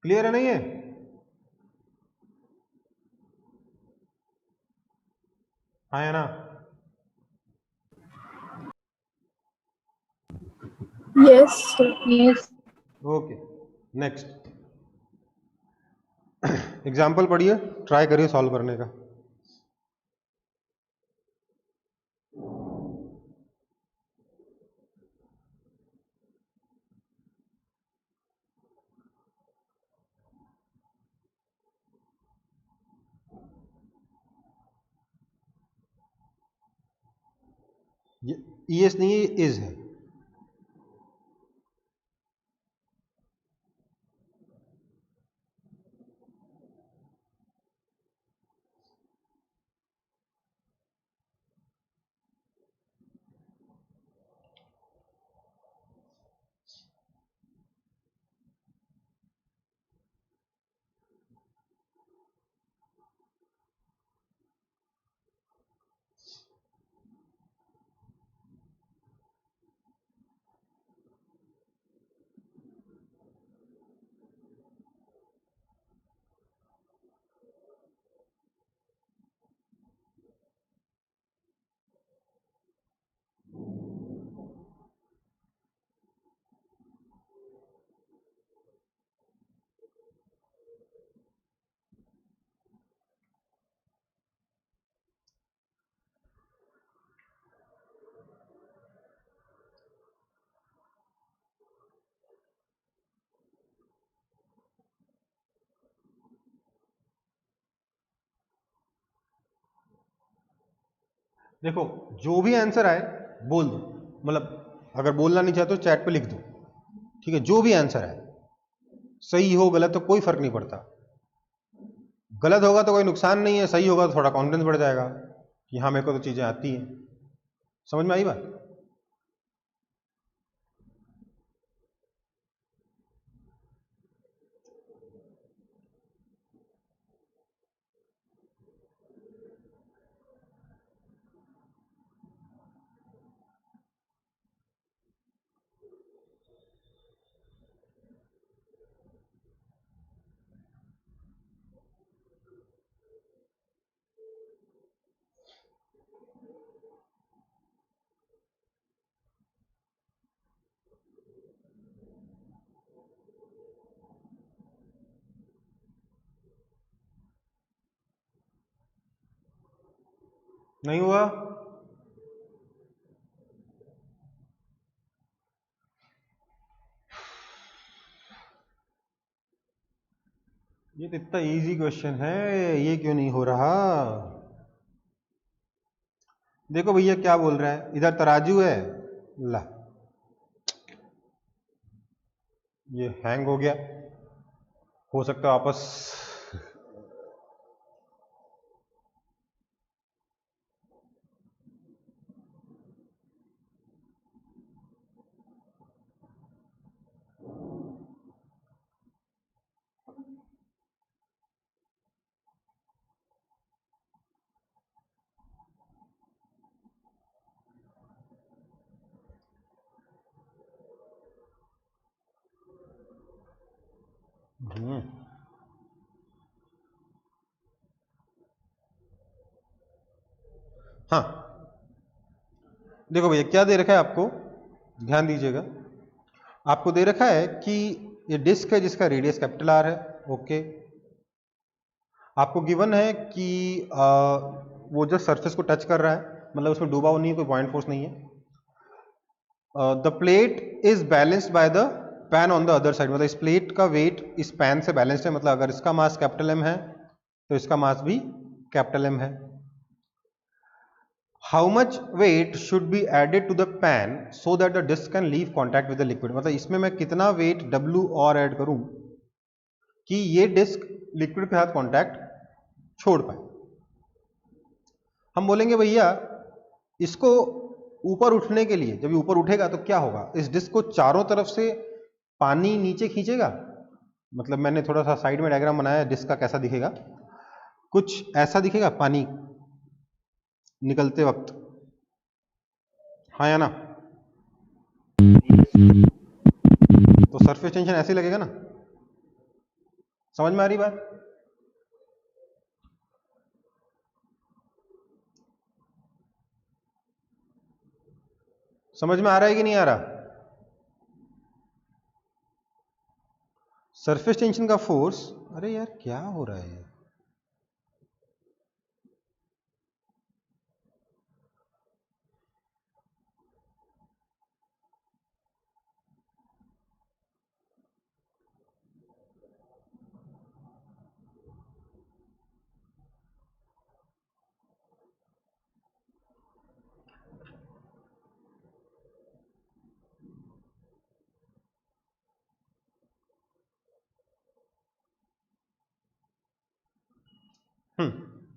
क्लियर है नहीं है? हाँ या ना? Yes, sir. Yes. Okay, next example पढ़िए, ट्राई करिए सॉल्व करने का। ये ईएस नहीं है, ये इज है। देखो, जो भी आंसर आए बोल दो, मतलब अगर बोलना नहीं चाहते तो चैट पे लिख दो, ठीक है? जो भी आंसर आए, सही हो गलत तो कोई फर्क नहीं पड़ता। गलत होगा तो कोई नुकसान नहीं है, सही होगा तो थोड़ा कॉन्फिडेंस बढ़ जाएगा कि हाँ मेरे को तो चीजें आती हैं। समझ में आई बात? नहीं हुआ? ये तो इतना इजी क्वेश्चन है, ये क्यों नहीं हो रहा? देखो भैया क्या बोल रहा है, इधर तराजू है, ला ये हैंग हो गया, हो सकता है वापस। हाँ, देखो भैया क्या दे रखा है आपको, ध्यान दीजिएगा। आपको दे रखा है कि ये डिस्क है जिसका रेडियस कैपिटल आर है, ओके। आपको गिवन है कि वो जो सरफेस को टच कर रहा है, मतलब उसमें डूबा हुआ नहीं है, कोई पॉइंट फोर्स नहीं है। The plate is balanced by the pan on the other side, मतलब इस प्लेट का वेट इस पैन से बैलेंस्ड है, मतलब अगर इसका मास कैपिटल एम है तो इसका मास भी कैपिटल एम है। How much weight should be added to the pan so that the disc can leave contact with the liquid, मतलब इसमें मैं कितना वेट W और ऐड करूं कि ये डिस्क लिक्विड के साथ कॉन्टैक्ट छोड़ पाए। हम बोलेंगे भैया इसको ऊपर उठने के लिए, जब ये ऊपर उठेगा तो क्या होगा, इस डिस्क को चारों तरफ से पानी नीचे खींचेगा, मतलब मैंने थोड़ा सा साइड में डायग्राम बनाया है डिस्क का, कैसा दिखेगा, कुछ ऐसा दिखेगा पानी निकलते वक्त, हाँ या ना? तो सरफेस टेंशन ऐसे लगेगा ना, समझ में आ रही बात? समझ में आ रहा है कि नहीं आ रहा? सरफेस टेंशन का फोर्स, अरे यार क्या हो रहा है?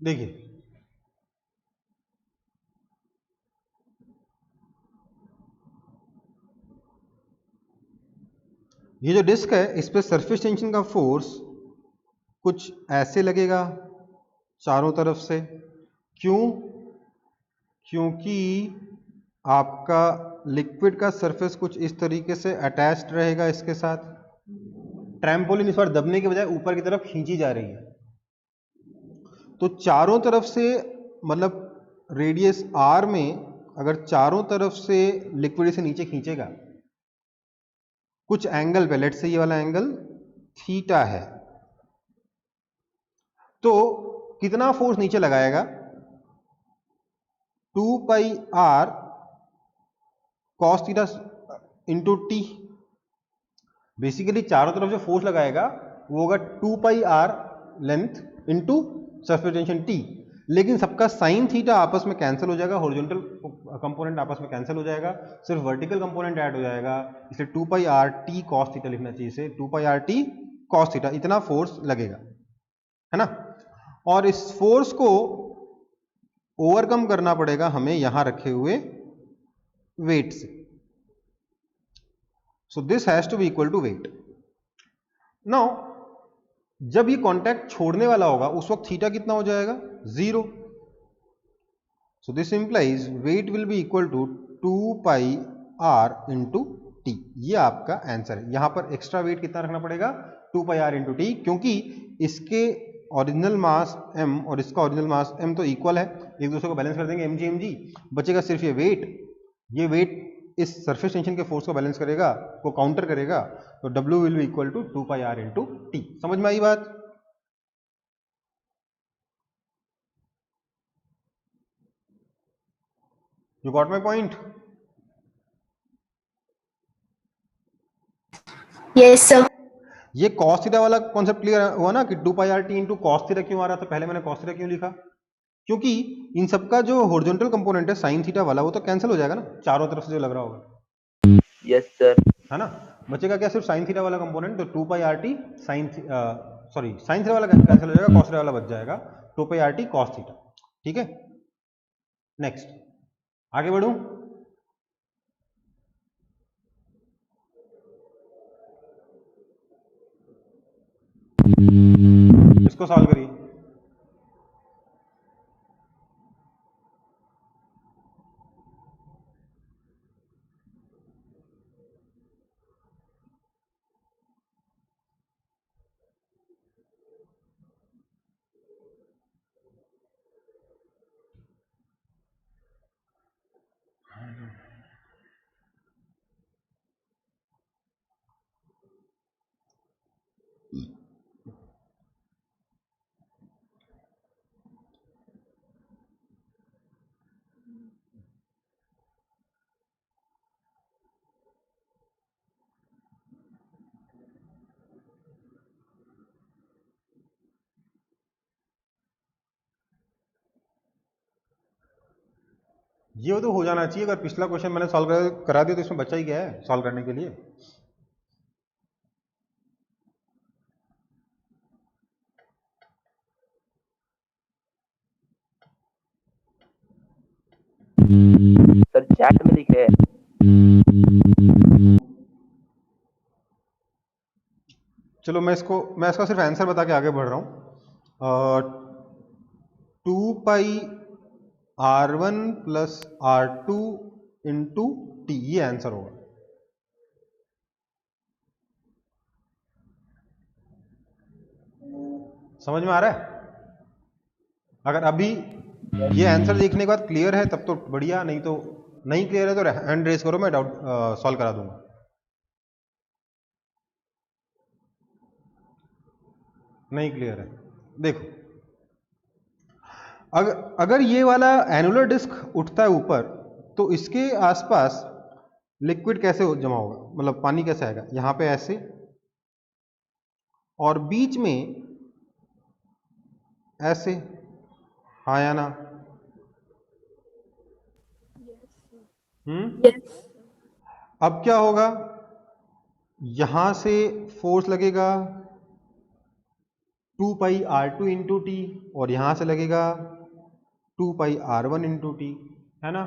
देखिए, ये जो डिस्क है इस पे सरफेस टेंशन का फोर्स कुछ ऐसे लगेगा चारों तरफ से। क्यों? क्योंकि आपका लिक्विड का सरफेस कुछ इस तरीके से अटैच्ड रहेगा इसके साथ। ट्रैम्पोलिन इस बार दबने के बजाय ऊपर की तरफ खींची जा रही है, तो चारों तरफ से, मतलब रेडियस आर में अगर चारों तरफ से लिक्विड इसे नीचे खींचेगा कुछ एंगल पे, लेट से ये वाला एंगल थीटा है, तो कितना फोर्स नीचे लगाएगा? 2 pi R cos theta into T. Basically चारों तरफ जो फोर्स लगाएगा वो होगा 2 pi R length into surface tension T, लेकिन सबका साइन थीटा आपस में कैंसिल हो जाएगा, हॉरिजॉन्टल कंपोनेंट आपस में कैंसिल हो जाएगा, सिर्फ वर्टिकल कंपोनेंट ऐड हो जाएगा, इसलिए 2 pi R T cos theta लिखना चाहिए इसे, 2 pi R T cos theta, इतना फोर्स लगेगा, है ना। और इस फोर्स को ओवरकम करना पड़ेगा हमें यहां रखे हुए वेट से। So this has to be equal to weight. Now जब ये कांटेक्ट छोड़ने वाला होगा उस वक्त थीटा कितना हो जाएगा? 0। So this implies weight will be equal to 2 pi R into T. ये आपका आंसर है। यहां पर एक्स्ट्रा वेट कितना रखना पड़ेगा? 2 पाई आर इंटू टी, क्योंकि इसके ओरिजिनल मास m और इसका ओरिजिनल मास m तो इक्वल है, एक दूसरे को बैलेंस कर देंगे mg, बचेगा सिर्फ ये वेट। ये वेट इस सरफेस टेंशन के फोर्स को बैलेंस करेगा, को काउंटर करेगा, तो W will be equal to 2 pi R into T. समझ में आई बात? You got my point? Yes, sir. ये cos थीटा वाला कॉन्सेप्ट क्लियर हुआ ना कि 2 pi R T into cos theta क्यों आ रहा था? पहले मैंने cos थीटा क्यों लिखा? क्योंकि इन सबका जो हॉरिजॉन्टल कंपोनेंट है साइन थीटा वाला वो तो कैंसिल हो जाएगा ना, चारों तरफ से जो लग रहा होगा, Yes, sir. है ना। बचेगा क्या? सिर्फ साइन थीटा वाला कंपोनेंट, तो 2 pi R T sine, sorry sine theta वाला कैंसिल हो जाएगा, cos थीटा वाला बच जाएगा, 2 pi R T cos theta. ठीक है, नेक्स्ट आगे बढ़ूं। इसको सॉल्व करिए। ये तो हो जाना चाहिए, अगर पिछला क्वेश्चन मैंने सॉल्व करा दिया तो इसमें बचा ही क्या है सॉल्व करने के लिए? सर चैट में लिखे हैं। चलो मैं इसका सिर्फ आंसर बता के आगे बढ़ रहा हूं। 2 पाई R1 plus R2 into T, ये आंसर होगा। समझ में आ रहा है? अगर अभी ये आंसर देखने के बाद क्लियर है तब तो बढ़िया, नहीं तो नहीं क्लियर है तो हैंड रेज करो, मैं डाउट सॉल्व करा दूंगा। नहीं क्लियर है? देखो, अगर ये वाला एनुलर डिस्क उठता है ऊपर तो इसके आसपास लिक्विड कैसे जमा होगा, मतलब पानी कैसे आएगा? यहां पे ऐसे, और बीच में ऐसे, हाँ या ना? Yes. अब क्या होगा, यहां से फोर्स लगेगा 2 पाई R2 इंटू टी, और यहां से लगेगा 2 पाई R1 इंटू टी, है ना?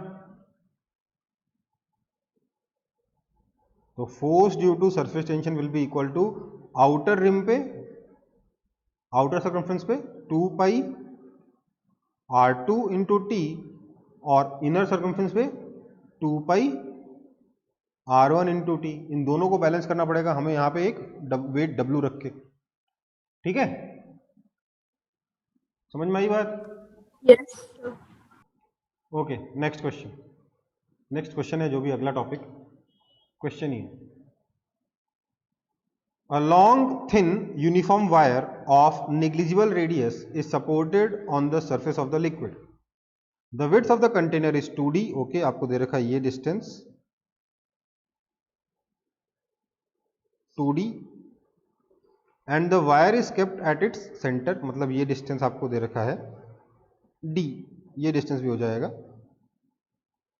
तो force due to surface tension will be equal to outer rim पे, आउटर सर्कमफ्रेंस पे 2 पाई R2 इंटू टी, और इनर सर्कमफ्रेंस पे 2 पाई R1 इंटू टी। इन दोनों को बैलेंस करना पड़ेगा हमें यहाँ पे एक वेट W रख के, ठीक है? समझ में आई बात? Yes. Okay, next question. Next question है जो भी अगला टॉपिक क्वेश्चन ही है। A long thin uniform wire of negligible radius is supported on the surface of the liquid. The width of the container is 2d. Okay, आपको दे रखा है ये distance 2d, and the wire is kept at its centre, मतलब ये distance आपको दे रखा है d, ये डिस्टेंस भी हो जाएगा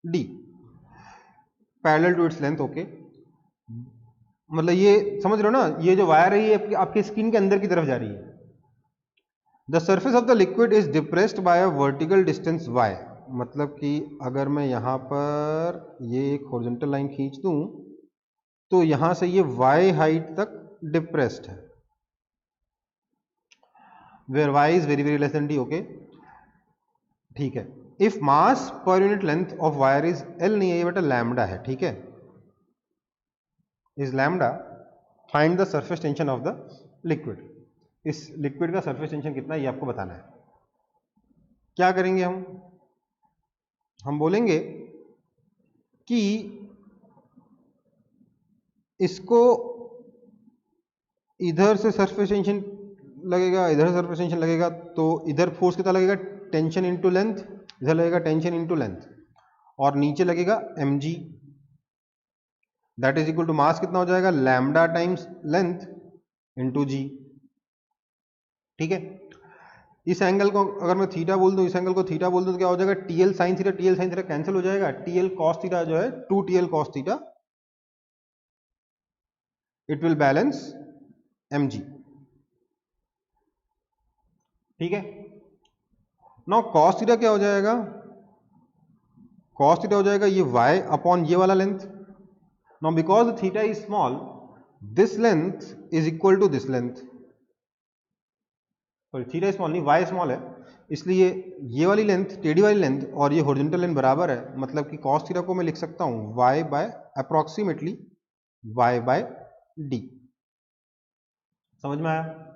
d, parallel to its length. Okay, मतलब ये समझ रहे हो ना, ये जो वायर है ये आपकी स्किन के अंदर की तरफ जा रही है। The surface of the liquid is depressed by a vertical distance y, मतलब कि अगर मैं यहां पर ये एक हॉरिजॉन्टल लाइन खींच दूं तो यहां से ये y हाइट तक डिप्रेस्ड है, where y is very very less than d। Okay, ठीक है। If mass per unit length of wire is l, नहीं है ये बेटा लैम्डा है, ठीक है, is lambda, find the surface tension of the liquid. इस लिक्विड का सरफेस टेंशन कितना है ये आपको बताना है। क्या करेंगे हम बोलेंगे कि इसको इधर से सरफेस टेंशन लगेगा, इधर से सरफेस टेंशन लगेगा, तो इधर फोर्स कितना लगेगा, टेंशन इनटू लेंथ, इधर लगेगा टेंशन इनटू लेंथ, और नीचे लगेगा mg, that is equal to mass कितना हो जाएगा, lambda times length into g, ठीक है। इस एंगल को अगर मैं थीटा बोल दूं, इस एंगल को थीटा बोल दूं तो क्या हो जाएगा, TL sine theta, TL sine theta cancel हो जाएगा, TL कॉस थीटा जो है 2TL cos theta, it will balance mg, ठीक है। नाउ कॉस थीटा क्या हो जाएगा, कॉस थीटा हो जाएगा ये y अपॉन ये वाला length. Now because theta is small, this length is equal to this length, sorry theta small नहीं, y स्मॉल है, इसलिए ये वाली लेंथ, टेढ़ी वाली लेंथ और ये हॉरिजॉन्टल लेंथ बराबर है, मतलब कि cos थीटा को मैं लिख सकता हूं y by approximately y by d। समझ में आया?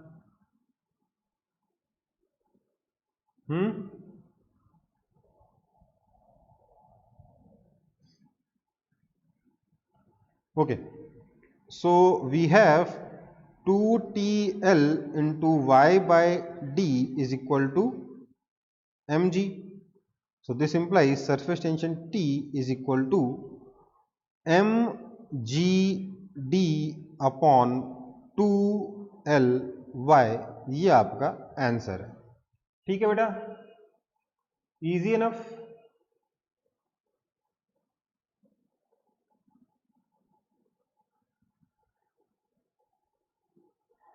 Okay, so we have 2TL into y by d is equal to mg. So this implies surface tension T is equal to mgd upon 2Ly। ये आपका answer है, ठीक है बेटा, easy enough.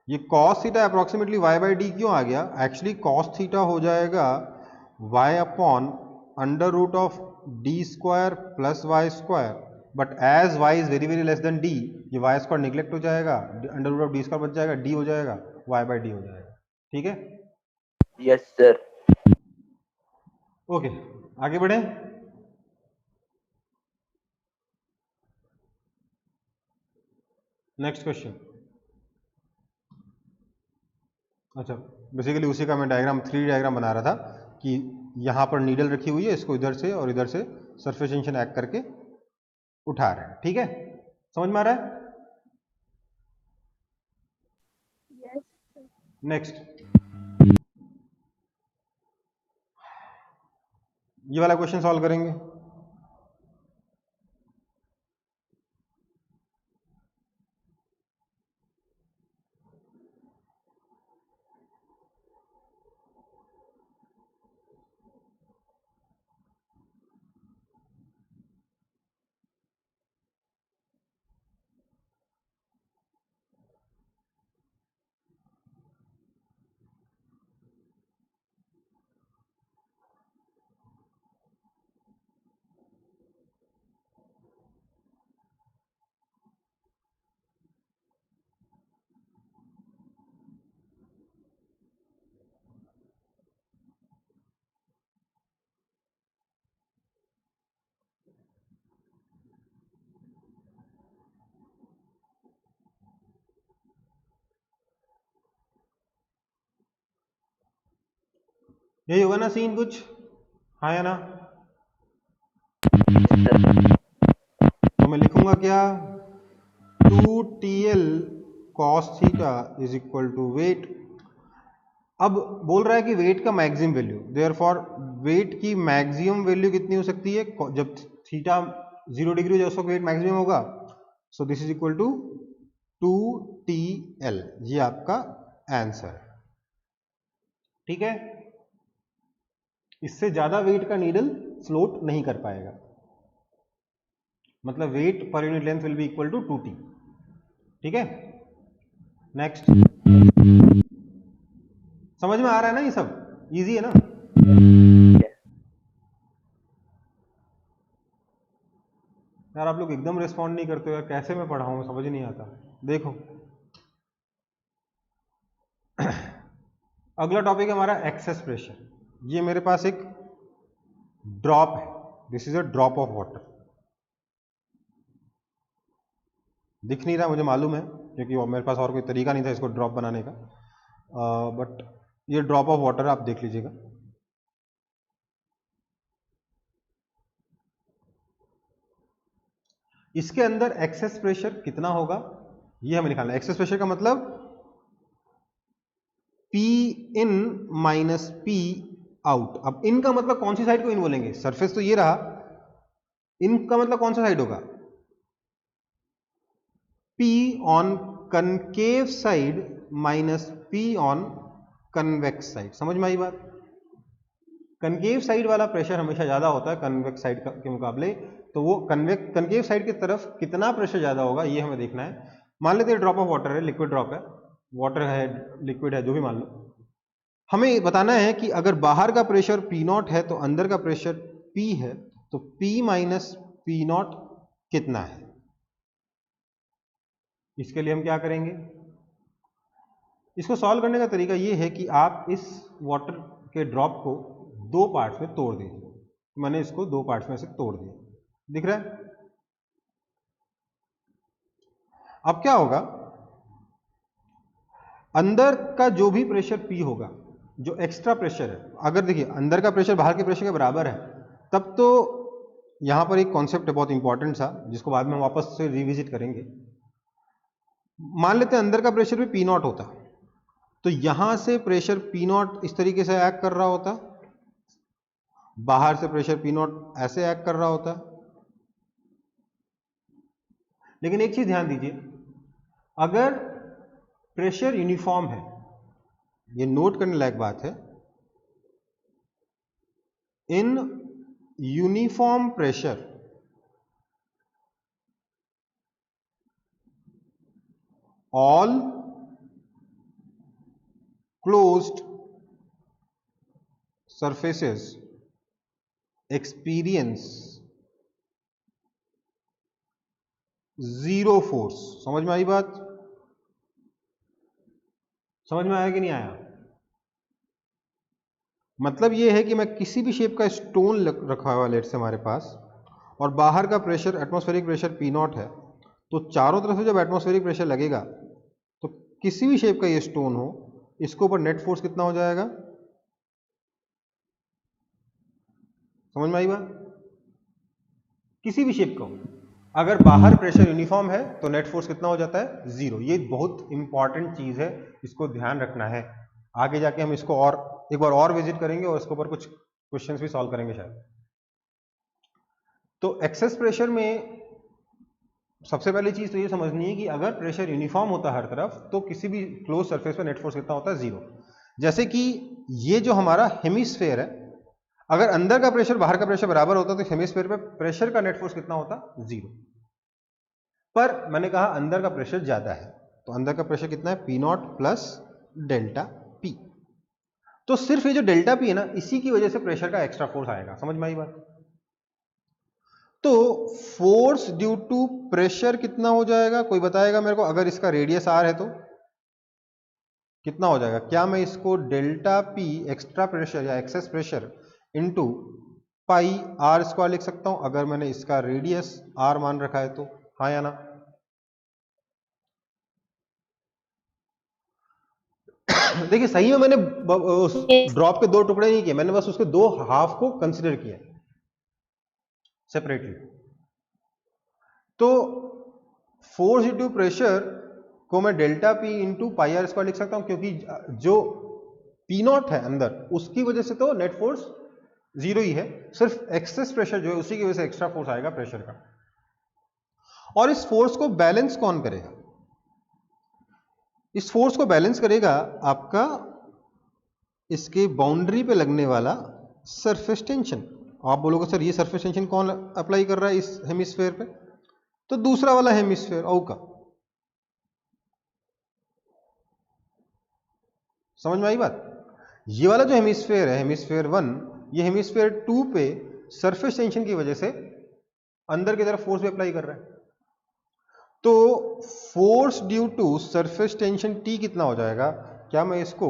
ये cos theta approximately y by D क्यों आ गया, एक्चुअली cos थीटा हो जाएगा y upon under root of D square plus Y square, but as y is very very less than d, ये y स्क्वायर निगलेक्ट हो जाएगा, under root of D square बच जाएगा, d हो जाएगा, y by D हो जाएगा, ठीक है। Yes sir. ओके, आगे बढ़े। नेक्स्ट क्वेश्चन, अच्छा, बेसिकली उसी का मैं डायग्राम 3D डायग्राम बना रहा था कि यहाँ पर नीडल रखी हुई है, इसको इधर से और इधर से सरफेस टेंशन एक्ट करके उठा रहे हैं। ठीक है, समझ में आ रहा है? Yes. नेक्स्ट, ये वाला क्वेश्चन सॉल्व करेंगे। यही होगा ना सीन कुछ, हाँ या ना? तो मैं लिखूंगा क्या, 2TL cos theta is equal to weight. अब बोल रहा है कि वेट का मैक्सिमम वैल्यू, देयरफॉर वेट की मैक्सिमम वैल्यू कितनी हो सकती है, जब थीटा 0 डिग्री हो उसका वेट मैक्सिमम होगा। So this is equal to 2TL, ये आपका आंसर। ठीक है, इससे ज्यादा वेट का नीडल फ्लोट नहीं कर पाएगा, मतलब वेट पर unit length will be equal to 2T। ठीक है, नेक्स्ट, समझ में आ रहा है ना? ये सब इजी है ना? यार आप लोग एकदम रिस्पॉन्ड नहीं करते हो यार, कैसे मैं पढ़ाऊं समझ नहीं आता। देखो अगला टॉपिक है हमारा एक्सेस प्रेशर। ये मेरे पास एक ड्रॉप है, this is a drop of water. दिख नहीं रहा मुझे मालूम है, क्योंकि मेरे पास और कोई तरीका नहीं था इसको ड्रॉप बनाने का, बट ये ड्रॉप ऑफ वाटर आप देख लीजिएगा। इसके अंदर एक्सेस प्रेशर कितना होगा ये हमें निकालना है। एक्सेस प्रेशर का मतलब P इन माइनस P आउट। अब इन का मतलब कौन सी साइड को इन बोलेंगे, सरफेस तो ये रहा, इन का मतलब कौन सा साइड होगा, P on concave side minus P on convex side. समझ में आई बात? कनकेव साइड वाला प्रेशर हमेशा ज्यादा होता है कन्वेक्स साइड के मुकाबले, तो वो कनकेव साइड की तरफ कितना प्रेशर ज्यादा होगा ये हमें देखना है। मान लेते हैं ड्रॉप ऑफ वाटर है, लिक्विड ड्रॉप है, वाटर है, लिक्विड है, जो भी मान लो। हमें बताना है कि अगर बाहर का प्रेशर P0 है तो अंदर का प्रेशर P है, तो P माइनस P0 कितना है। इसके लिए हम क्या करेंगे, इसको सॉल्व करने का तरीका ये है कि आप इस वाटर के ड्रॉप को दो पार्ट्स में तोड़ दीजिए। मैंने इसको दो पार्ट्स में से तोड़ दिया, दिख रहा है? अब क्या होगा, अंदर का जो भी प्रेशर P होगा, जो एक्स्ट्रा प्रेशर है, अगर देखिए अंदर का प्रेशर बाहर के प्रेशर के बराबर है, तब तो यहां पर एक कॉन्सेप्ट है बहुत इंपॉर्टेंट सा, जिसको बाद में हम वापस से रिविजिट करेंगे। मान लेते हैं अंदर का प्रेशर भी P0 होता, तो यहां से प्रेशर P0 इस तरीके से एक्ट कर रहा होता, बाहर से प्रेशर P0 ऐसे एक्ट कर रहा होता। लेकिन एक चीज ध्यान दीजिए, अगर प्रेशर यूनिफॉर्म है, ये नोट करने लायक बात है, in uniform pressure all closed surfaces experience zero force. समझ में आई बात? समझ में आया कि नहीं आया? मतलब ये है कि मैं किसी भी शेप का स्टोन रखा हुआ लेट से हमारे पास, और बाहर का प्रेशर एटमॉस्फेरिक प्रेशर P0 है, तो चारों तरफ से जब एटमॉस्फेरिक प्रेशर लगेगा तो किसी भी शेप का ये स्टोन हो, इसके ऊपर नेट फोर्स कितना हो जाएगा, समझ में आई बात? किसी भी शेप का हो, अगर बाहर प्रेशर यूनिफॉर्म है तो नेट फोर्स कितना हो जाता है, 0। ये बहुत इंपॉर्टेंट चीज है, इसको ध्यान रखना है। आगे जाके हम इसको और एक बार और विजिट करेंगे और इसके ऊपर कुछ क्वेश्चंस भी सॉल्व करेंगे शायद। तो एक्सेस प्रेशर में सबसे पहली चीज तो ये समझनी है कि अगर प्रेशर यूनिफॉर्म होता है हर तरफ तो किसी भी क्लोज सरफेस पे नेट फोर्स कितना होता है, 0। जैसे कि ये जो हमारा हेमिस्फेयर है, अगर अंदर का प्रेशर बाहर का प्रेशर बराबर होता तो हेमिस्फेयर पे प्रेशर का नेट फोर्स कितना होता, 0। पर मैंने कहा अंदर का प्रेशर ज्यादा है, तो अंदर का प्रेशर कितना है, P0 प्लस डेल्टा P। तो सिर्फ ये जो डेल्टा P है ना, इसी की वजह से प्रेशर का एक्स्ट्रा फोर्स आएगा। समझ में आई बात? तो फोर्स ड्यू टू प्रेशर कितना हो जाएगा, कोई बताएगा मेरे को? अगर इसका रेडियस r है तो कितना हो जाएगा? क्या मैं इसको डेल्टा P एक्स्ट्रा प्रेशर या excess pressure into pi R square लिख सकता हूं, अगर मैंने इसका रेडियस r मान रखा है तो? हाँ या ना? देखिए सही में मैंने उस ड्रॉप के 2 टुकड़े नहीं किए, मैंने बस उसके 2 हाफ को कंसिडर किया सेपरेटली। तो फोर्स ड्यू टू प्रेशर को मैं delta P into pi R square लिख सकता हूं, क्योंकि जो P0 है अंदर उसकी वजह से तो नेट फोर्स 0 ही है, सिर्फ एक्सेस प्रेशर जो है उसी की वजह से एक्स्ट्रा फोर्स आएगा प्रेशर का। और इस फोर्स को बैलेंस कौन करेगा? इस फोर्स को बैलेंस करेगा आपका इसके बाउंड्री पे लगने वाला सरफेस टेंशन। आप बोलोगे सर ये सरफेस टेंशन कौन अप्लाई कर रहा है इस हेमिस्फेयर पे? तो दूसरा वाला हेमिस्फेयर औ का। समझ में आई बात? ये वाला जो हेमिस्फेयर है, हेमिस्फेयर 1, ये हेमिस्फेयर 2 पे सरफेस टेंशन की वजह से अंदर की तरफ फोर्स भी अप्लाई कर रहा है। तो force due to surface tension T कितना हो जाएगा? क्या मैं इसको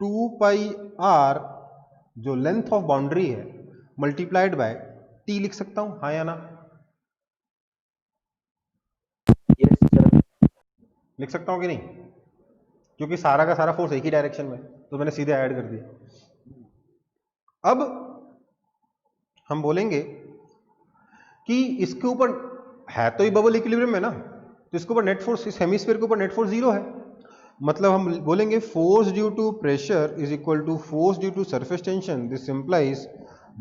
2 पाई r जो लेंथ ऑफ बाउंड्री है मल्टीप्लाइड बाय T लिख सकता हूं? हाँ या ना? Yes sir. लिख सकता हूं कि नहीं? क्योंकि सारा का सारा फोर्स एक ही डायरेक्शन में, तो मैंने सीधे ऐड कर दिया। अब हम बोलेंगे कि इसके ऊपर है तो ये बबल इक्विलिब्रियम में ना, तो इसके ऊपर नेट फोर्स, इस हेमिस्फीयर के ऊपर नेट फोर्स 0 है। मतलब हम बोलेंगे force due to pressure is equal to force due to surface tension. This implies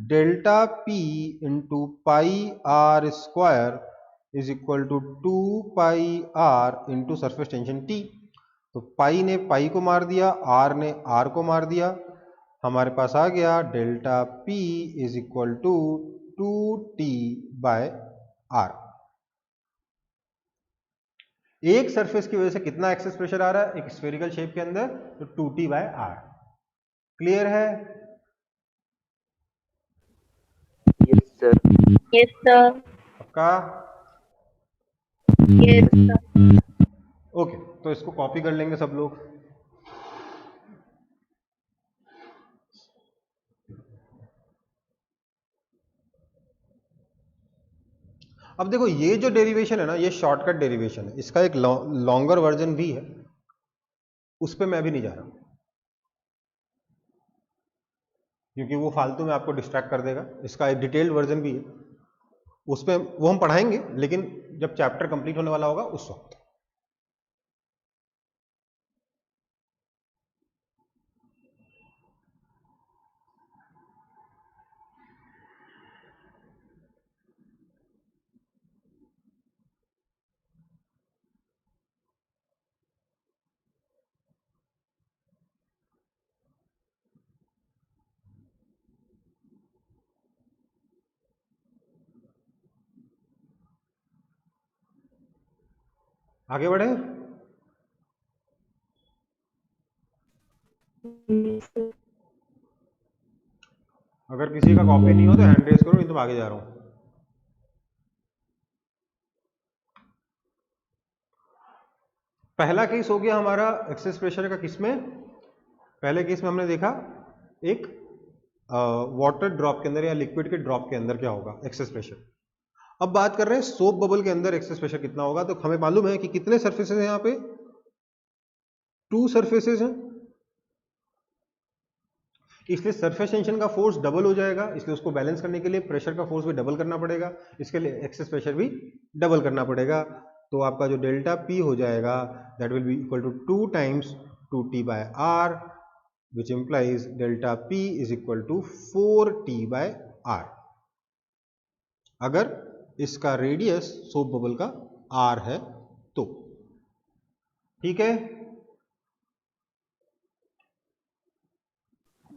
delta P into pi R square is equal to 2 pi r into surface tension T। तो पाई ने पाई को मार दिया, r ने r को मार दिया, हमारे पास आ गया delta P is equal to 2T by r। एक सरफेस की वजह से कितना एक्सेस प्रेशर आ रहा है एक स्फेरिकल शेप के अंदर, तो 2T बाय r। क्लियर है? Yes sir. Yes, sir. पक्का? Yes, sir. ओके, तो इसको कॉपी कर लेंगे सब लोग। अब देखो ये जो डेरिवेशन है ना, ये शॉर्टकट डेरिवेशन है, इसका एक लॉन्गर वर्जन भी है, उस पर मैं भी नहीं जा रहा क्योंकि वो फालतू में आपको डिस्ट्रैक्ट कर देगा। इसका एक डिटेल्ड वर्जन भी है, उस पर वो हम पढ़ाएंगे, लेकिन जब चैप्टर कंप्लीट होने वाला होगा उस वक्त। आगे बढ़े? Yes, sir. अगर किसी का कॉपी नहीं हो तो हैंड रेज करो, नहीं तो मैं आगे जा रहा हूं। पहला केस हो गया हमारा एक्सेस प्रेशर का। किसमें? पहले केस में हमने देखा एक वाटर ड्रॉप के अंदर या लिक्विड के ड्रॉप के अंदर क्या होगा, एक्सेस प्रेशर। अब बात कर रहे हैं सोप बबल के अंदर एक्सेस प्रेशर कितना होगा। तो हमें मालूम है कि कितने सरफेसेस हैं यहाँ पे, 2 सरफेसेस हैं, इसलिए सरफेस टेंशन का फोर्स डबल हो जाएगा, इसलिए उसको बैलेंस करने के लिए प्रेशर का फोर्स भी डबल करना पड़ेगा, इसके लिए एक्सेस प्रेशर भी डबल करना पड़ेगा। तो आपका जो डेल्टा P हो जाएगा that will be equal to 2 times 2T by R, which implies delta P is equal to 4T by R, अगर इसका रेडियस सोप बबल का R है तो। ठीक है,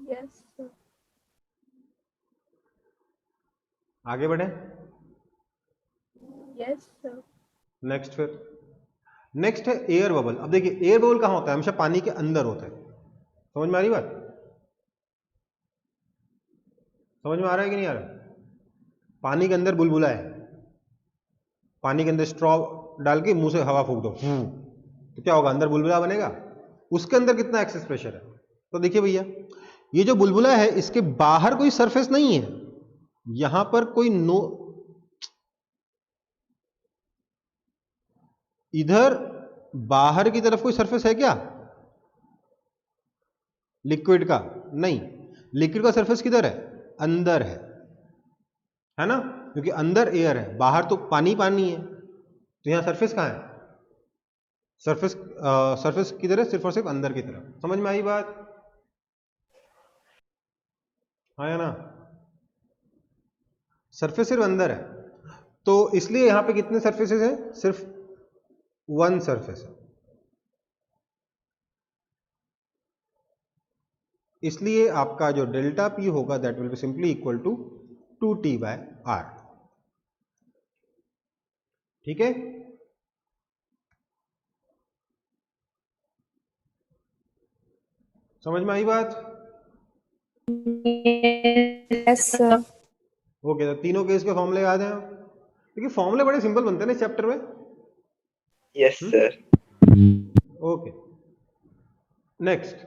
Yes, sir. आगे बढ़े। Yes, sir. नेक्स्ट नेक्स्ट है एयर बबल। अब देखिए एयर बबल कहां होता है, हमेशा पानी के अंदर होता है। समझ में आ रही बात, समझ में आ रहा है कि नहीं आ रहा? पानी के अंदर बुलबुला है, पानी के अंदर स्ट्रॉ डाल के मुंह से हवा फूंक दो तो क्या होगा, अंदर बुलबुला बनेगा। उसके अंदर कितना एक्सेस प्रेशर है, तो देखिए भैया ये जो बुलबुला है इसके बाहर कोई सरफेस नहीं है, यहां पर कोई इधर बाहर की तरफ कोई सरफेस है क्या लिक्विड का? नहीं, लिक्विड का सरफेस किधर है, अंदर है ना, क्योंकि अंदर एयर है, बाहर तो पानी पानी है, तो यहां सरफेस कहां है, सरफेस किधर है, सिर्फ और सिर्फ अंदर की तरफ। समझ में आई बात? हाँ या ना, सरफेस सिर्फ अंदर है, तो इसलिए यहां पे कितने सरफेसेस हैं, सिर्फ 1 सरफेस है, इसलिए आपका जो डेल्टा P होगा that will be simply equal to 2T by R। ठीक है, समझ में आई बात? Yes, sir. ओके, तो तीनों केस के फॉर्मूले याद हैं? देखिए फॉर्मूले बड़े सिंपल बनते हैं ना इस चैप्टर में। Yes, sir. Okay, next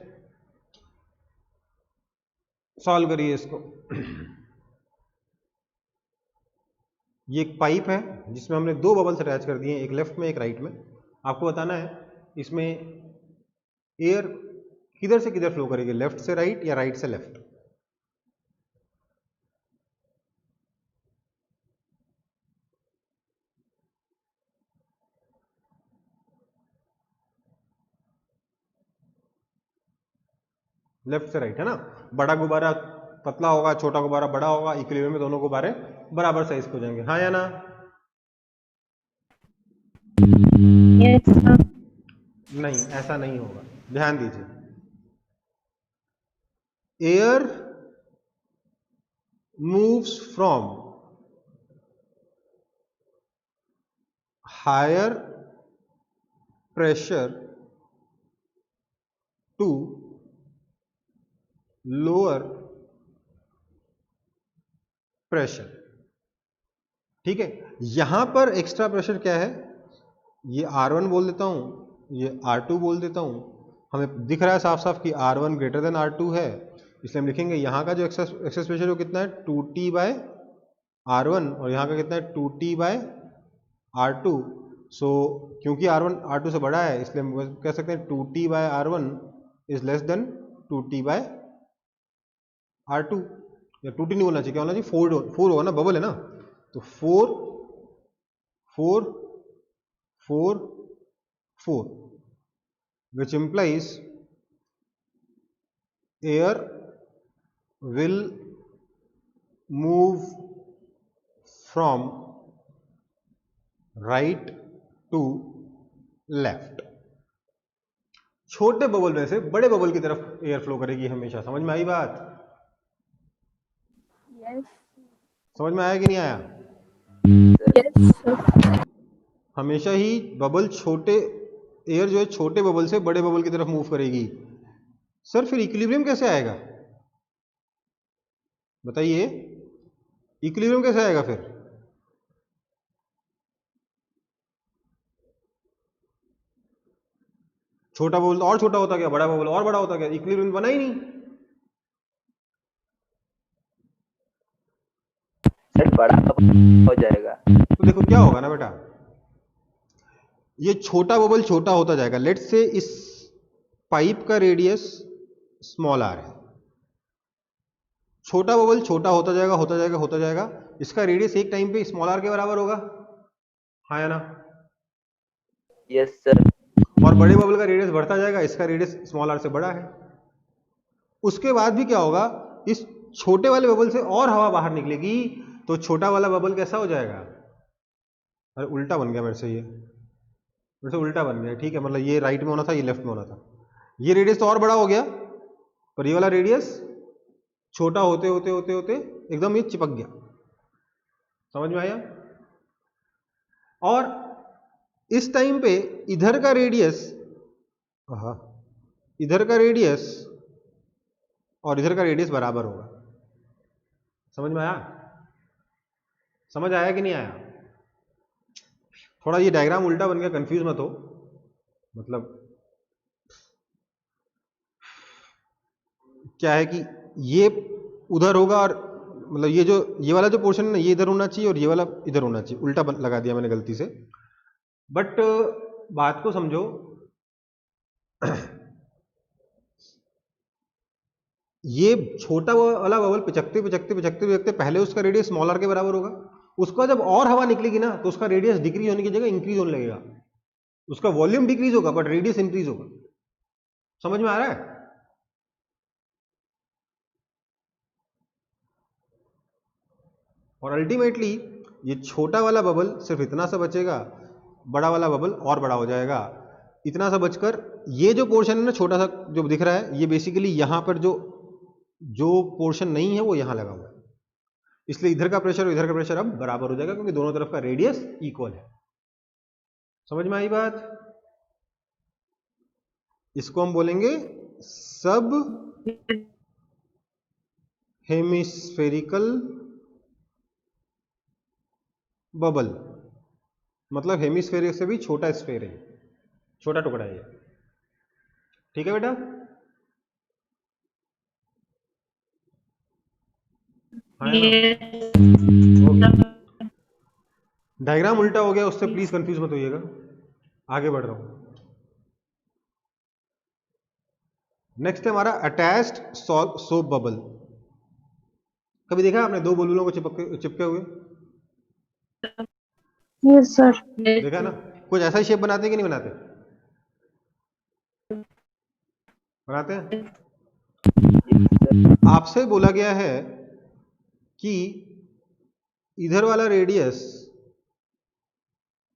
solve करिए इसको। ये एक पाइप है जिसमें हमने 2 बबल्स अटैच कर दिए हैं, एक लेफ्ट में एक राइट में। आपको बताना है इसमें एयर किधर से किधर फ्लो करेगी, लेफ्ट से राइट या राइट से लेफ्ट। लेफ्ट से राइट है ना, बड़ा गुब्बारा पतला होगा, छोटा गुब्बारा बड़ा होगा, इक्विलिब्रियम में दोनों गुब्बारे बराबर साइज के हो जाएंगे। हाँ या ना? Yes, sir. नहीं, ऐसा नहीं होगा, ध्यान दीजिए। Air moves from higher pressure to lower pressure. ठीक है, यहां पर एक्स्ट्रा प्रेशर क्या है, ये R1 बोल देता हूं, ये R2 बोल देता हूं। हमें दिख रहा है साफ साफ कि R1 ग्रेटर देन R2 है, इसलिए हम लिखेंगे यहां का जो एक्सेस प्रेशर वो कितना है, 2T बाय R1, और यहां का कितना है, 2T बाय R2। सो क्योंकि R1 R2 से बड़ा है इसलिए हम कह सकते हैं 2T by R1 is less than 2T by R2, या 2T नहीं होना चाहिए, क्या होना चाहिए, 4 होगा ना, बबल है ना, तो 4 4 4 4, which implies air will move from right to left। छोटे बबल में से बड़े बबल की तरफ एयर फ्लो करेगी हमेशा। समझ में आई बात? Yes. समझ में आया कि नहीं आया? Yes, sir. हमेशा ही बबल छोटे, एयर जो है छोटे बबल से बड़े बबल की तरफ मूव करेगी। सर फिर इक्विलिब्रियम कैसे आएगा, बताइए, इक्विलिब्रियम कैसे आएगा फिर? छोटा बबल और छोटा होता गया, बड़ा बबल और बड़ा होता गया, इक्विलिब्रियम बना ही नहीं। सर बड़ा हो जाएगा। तो देखो क्या होगा ना बेटा, ये छोटा बबल छोटा होता जाएगा। लेट्स से इस पाइप का रेडियस स्मॉल आर है, छोटा बबल छोटा होता जाएगा होता जाएगा होता जाएगा, इसका रेडियस एक टाइम पे स्मॉल आर के बराबर होगा, हाँ या ना? Yes sir. और बड़े बबल का रेडियस बढ़ता जाएगा, इसका रेडियस स्मॉल आर से बड़ा है। उसके बाद भी क्या होगा, इस छोटे वाले बबल से और हवा बाहर निकलेगी, तो छोटा वाला बबल कैसा हो जाएगा? अरे उल्टा बन गया मेरे से, ये मेरे से उल्टा बन गया, ठीक है, मतलब ये राइट में होना था, ये लेफ्ट में होना था। ये रेडियस तो और बड़ा हो गया, पर ये वाला रेडियस छोटा होते होते होते होते एकदम ये चिपक गया, समझ में आया? और इस टाइम पे इधर का रेडियस, इधर का रेडियस और इधर का रेडियस बराबर होगा, समझ में आया? समझ आया कि नहीं आया? थोड़ा ये डायग्राम उल्टा बन गया, कंफ्यूज मत हो, मतलब क्या है कि ये उधर होगा और मतलब ये वाला जो पोर्शन है ना, ये इधर होना चाहिए और ये वाला इधर होना चाहिए, उल्टा लगा दिया मैंने गलती से। बट बात को समझो, ये छोटा वाला बबल पिचकते पिचकते पिचकते पिचकते पहले उसका रेडियस स्मॉल आर के बराबर होगा, उसका जब और हवा निकलेगी ना, तो उसका रेडियस डिक्रीज होने की जगह इंक्रीज होने लगेगा, उसका वॉल्यूम डिक्रीज होगा बट रेडियस इंक्रीज होगा। समझ में आ रहा है? और अल्टीमेटली ये छोटा वाला बबल सिर्फ इतना सा बचेगा, बड़ा वाला बबल और बड़ा हो जाएगा, इतना सा बचकर ये जो पोर्शन है ना छोटा सा जो दिख रहा है, ये बेसिकली यहां पर जो जो पोर्शन नहीं है वो यहां लगा हुआ है, इसलिए इधर का प्रेशर और इधर का प्रेशर अब बराबर हो जाएगा, क्योंकि दोनों तरफ का रेडियस इक्वल है। समझ में आई बात? इसको हम बोलेंगे सब हेमिस्फेरिकल बबल, मतलब हेमिस्फेयर से भी छोटा स्फेयर है, छोटा टुकड़ा है ये, ठीक है बेटा? हाँ ना? डायग्राम उल्टा हो गया, उससे प्लीज कंफ्यूज मत होइएगा, आगे बढ़ रहा हूं। नेक्स्ट है हमारा अटैच्ड सोप बबल। कभी देखा आपने दो बुलबुलों को चिपके हुए? Yes sir. देखा ना? कुछ ऐसा ही शेप बनाते हैं कि नहीं बनाते? बनाते हैं। आपसे बोला गया है कि इधर वाला रेडियस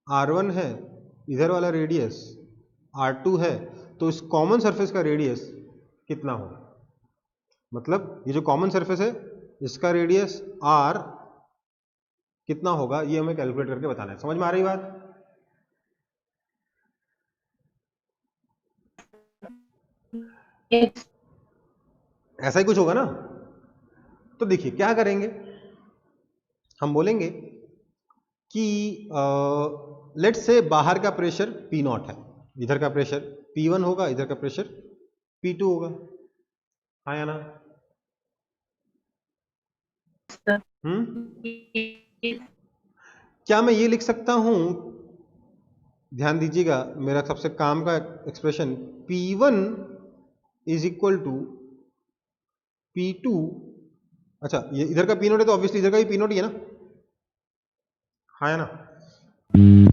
R1 है, इधर वाला रेडियस R2 है, तो इस कॉमन सरफेस का रेडियस कितना होगा? मतलब ये जो कॉमन सरफेस है इसका रेडियस R कितना होगा, ये हमें कैलकुलेट करके बताना है। समझ में आ रही बात? ऐसा ही कुछ होगा ना? तो देखिए क्या करेंगे, हम बोलेंगे कि लेट्स से बाहर का प्रेशर P0 है, इधर का प्रेशर P1 होगा, इधर का प्रेशर P2 होगा, हाँ या ना? क्या मैं ये लिख सकता हूं, ध्यान दीजिएगा, मेरा सबसे काम का expression P1 is equal to P2, अच्छा ये इधर का P0 है तो ऑब्वियसली इधर का भी P0 ही है ना, हाँ या ना?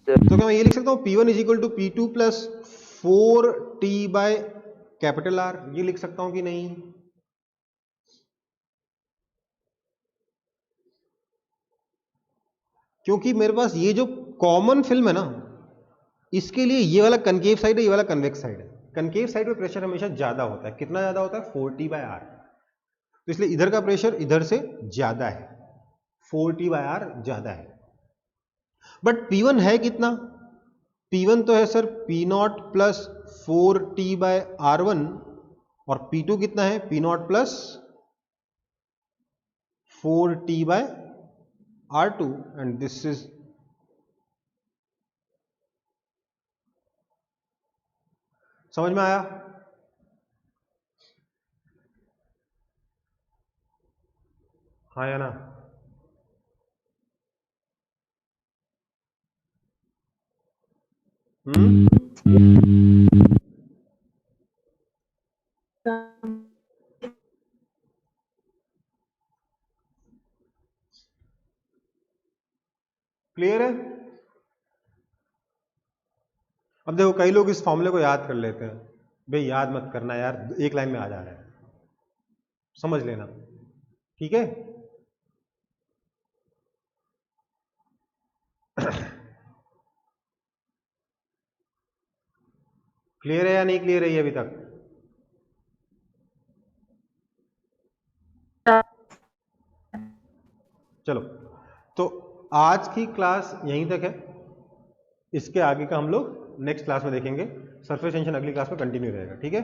तो क्या मैं ये लिख सकता हूं P1 is equal to P2 plus 4T by capital R, ये लिख सकता हूं कि नहीं? क्योंकि मेरे पास ये जो कॉमन फिल्म है ना, इसके लिए ये वाला कनकेव साइड है, ये वाला कन्वेक्स साइड है। कनकेव साइड पे प्रेशर हमेशा ज्यादा होता है, कितना ज्यादा होता है? 4T बाय R, तो इसलिए इधर का प्रेशर इधर से ज्यादा है, 4T बाय R ज्यादा है। बट P1 है कितना? P1 तो है sir P0 plus 4T bye R1, और P2 कितना है? P0 plus 4T by R2, and this is, समझ में आया? हाँ या ना? अब देखो कई लोग इस फॉर्मूले को याद कर लेते हैं, भाई याद मत करना यार, एक लाइन में आ जा रहा है, समझ लेना, ठीक है। क्लियर है या नहीं क्लियर है ये अभी तक? चलो, तो आज की क्लास यहीं तक है, इसके आगे का हम लोग नेक्स्ट क्लास में देखेंगे, सरफेस टेंशन अगली क्लास में कंटिन्यू रहेगा, ठीक है।